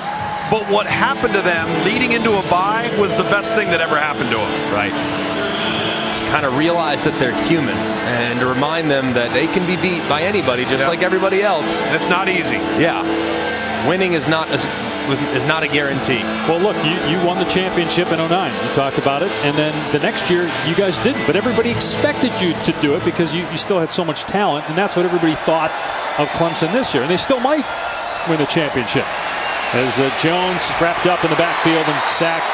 but what happened to them leading into a bye was the best thing that ever happened to them. Right. To kind of realize that they're human and to remind them that they can be beat by anybody just like everybody else. And it's not easy. Yeah. Winning is not a guarantee. Well, look, you won the championship in 09. You talked about it. And then the next year, you guys didn't. But everybody expected you to do it because you still had so much talent. And that's what everybody thought of Clemson this year. And they still might win the championship. As Jones wrapped up in the backfield and sacked.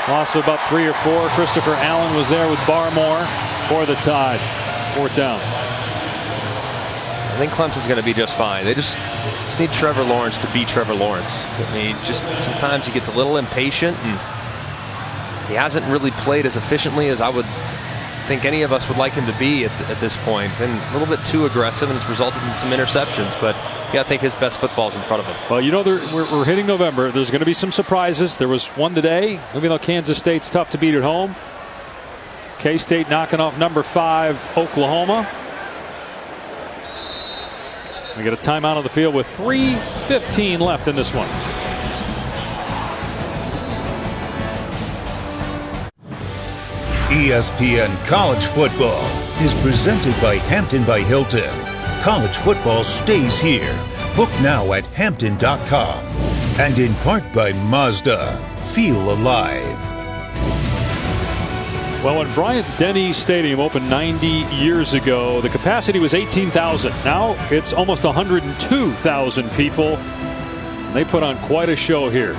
Loss of about 3 or 4. Christopher Allen was there with Barmore for the Tide. 4th down. I think Clemson's going to be just fine. They just need Trevor Lawrence to be Trevor Lawrence. I mean, just sometimes he gets a little impatient, and he hasn't really played as efficiently as I would think any of us would like him to be at this point. Been a little bit too aggressive, and it's resulted in some interceptions, but you got to think his best football's in front of him. Well, you know, we're hitting November. There's going to be some surprises. There was one today, even though Kansas State's tough to beat at home. K-State knocking off number 5 Oklahoma. We get a timeout on the field with 3:15 left in this one. ESPN College Football is presented by Hampton by Hilton. College football stays here. Book now at Hampton.com. And in part by Mazda. Feel alive. Well, when Bryant-Denny Stadium opened 90 years ago, the capacity was 18,000. Now it's almost 102,000 people. They put on quite a show here.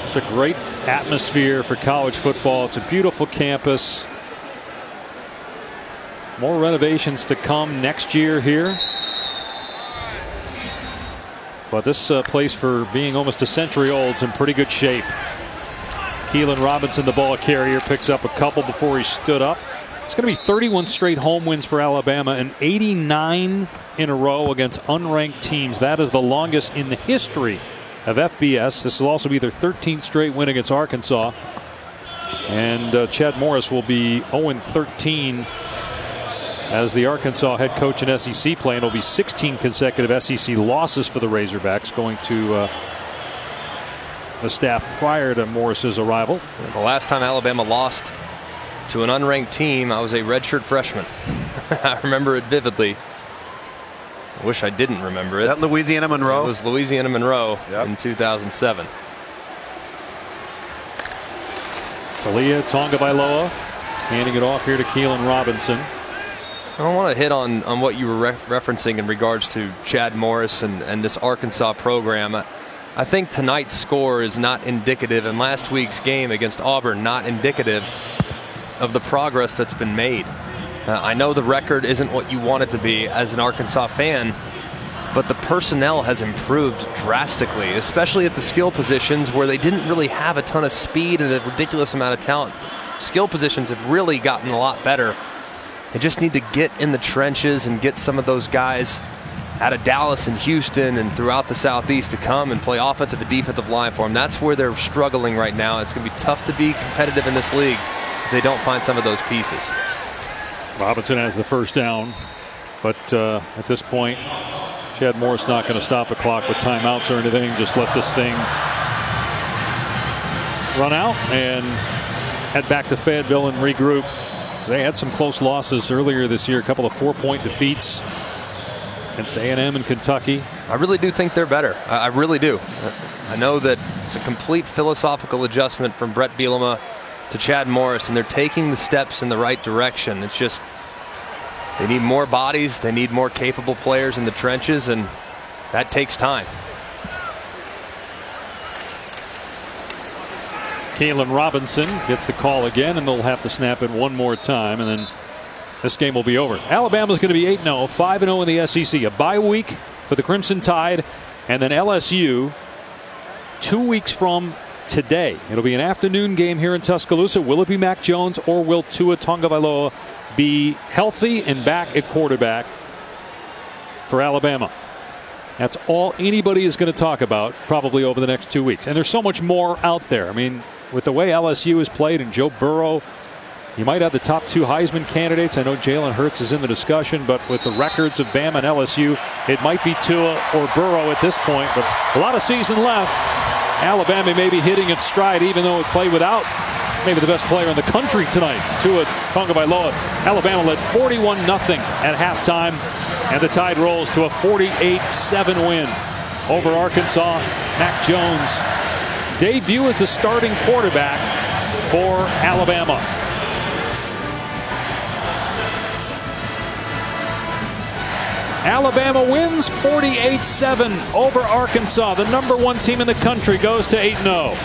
It's a great atmosphere for college football. It's a beautiful campus. More renovations to come next year here. But this place, for being almost a century old, is in pretty good shape. Keelan Robinson, the ball carrier, picks up a couple before he stood up. It's going to be 31 straight home wins for Alabama and 89 in a row against unranked teams. That is the longest in the history of FBS. This will also be their 13th straight win against Arkansas. And Chad Morris will be 0-13 as the Arkansas head coach in SEC play. And it'll be 16 consecutive SEC losses for the Razorbacks, going to the staff prior to Morris's arrival. The last time Alabama lost to an unranked team, I was a redshirt freshman. I remember it vividly. I wish I didn't remember it. Is that Louisiana Monroe? It was Louisiana Monroe in 2007. Talia Tagovailoa handing it off here to Keelan Robinson. I want to hit on what you were referencing in regards to Chad Morris and this Arkansas program. I think tonight's score is not indicative, and last week's game against Auburn not indicative of the progress that's been made. I know the record isn't what you want it to be as an Arkansas fan, but the personnel has improved drastically, especially at the skill positions where they didn't really have a ton of speed and a ridiculous amount of talent. Skill positions have really gotten a lot better. They just need to get in the trenches and get some of those guys out of Dallas and Houston and throughout the Southeast to come and play offensive and defensive line for them. That's where they're struggling right now. It's going to be tough to be competitive in this league if they don't find some of those pieces. Robinson has the first down, but at this point, Chad Morris not going to stop the clock with timeouts or anything. Just let this thing run out and head back to Fayetteville and regroup. They had some close losses earlier this year, a couple of 4-point defeats against A&M and Kentucky. I really do think they're better. I really do. I know that it's a complete philosophical adjustment from Brett Bielema to Chad Morris, and they're taking the steps in the right direction. It's just they need more bodies, they need more capable players in the trenches, and that takes time. Keelan Robinson gets the call again, and they'll have to snap it one more time, and then this game will be over. Alabama's going to be 8-0, 5-0 in the SEC. A bye week for the Crimson Tide, and then LSU 2 weeks from today. It'll be an afternoon game here in Tuscaloosa. Will it be Mac Jones, or will Tua Tagovailoa be healthy and back at quarterback for Alabama? That's all anybody is going to talk about probably over the next 2 weeks. And there's so much more out there. I mean, with the way LSU has played and Joe Burrow, you might have the top 2 Heisman candidates. I know Jalen Hurts is in the discussion, but with the records of Bama and LSU, it might be Tua or Burrow at this point. But a lot of season left. Alabama may be hitting its stride, even though it played without maybe the best player in the country tonight, Tua Tagovailoa. Alabama led 41-0 at halftime, and the Tide rolls to a 48-7 win over Arkansas. Mac Jones' debut as the starting quarterback for Alabama. Alabama wins 48-7 over Arkansas. The #1 team in the country goes to 8-0.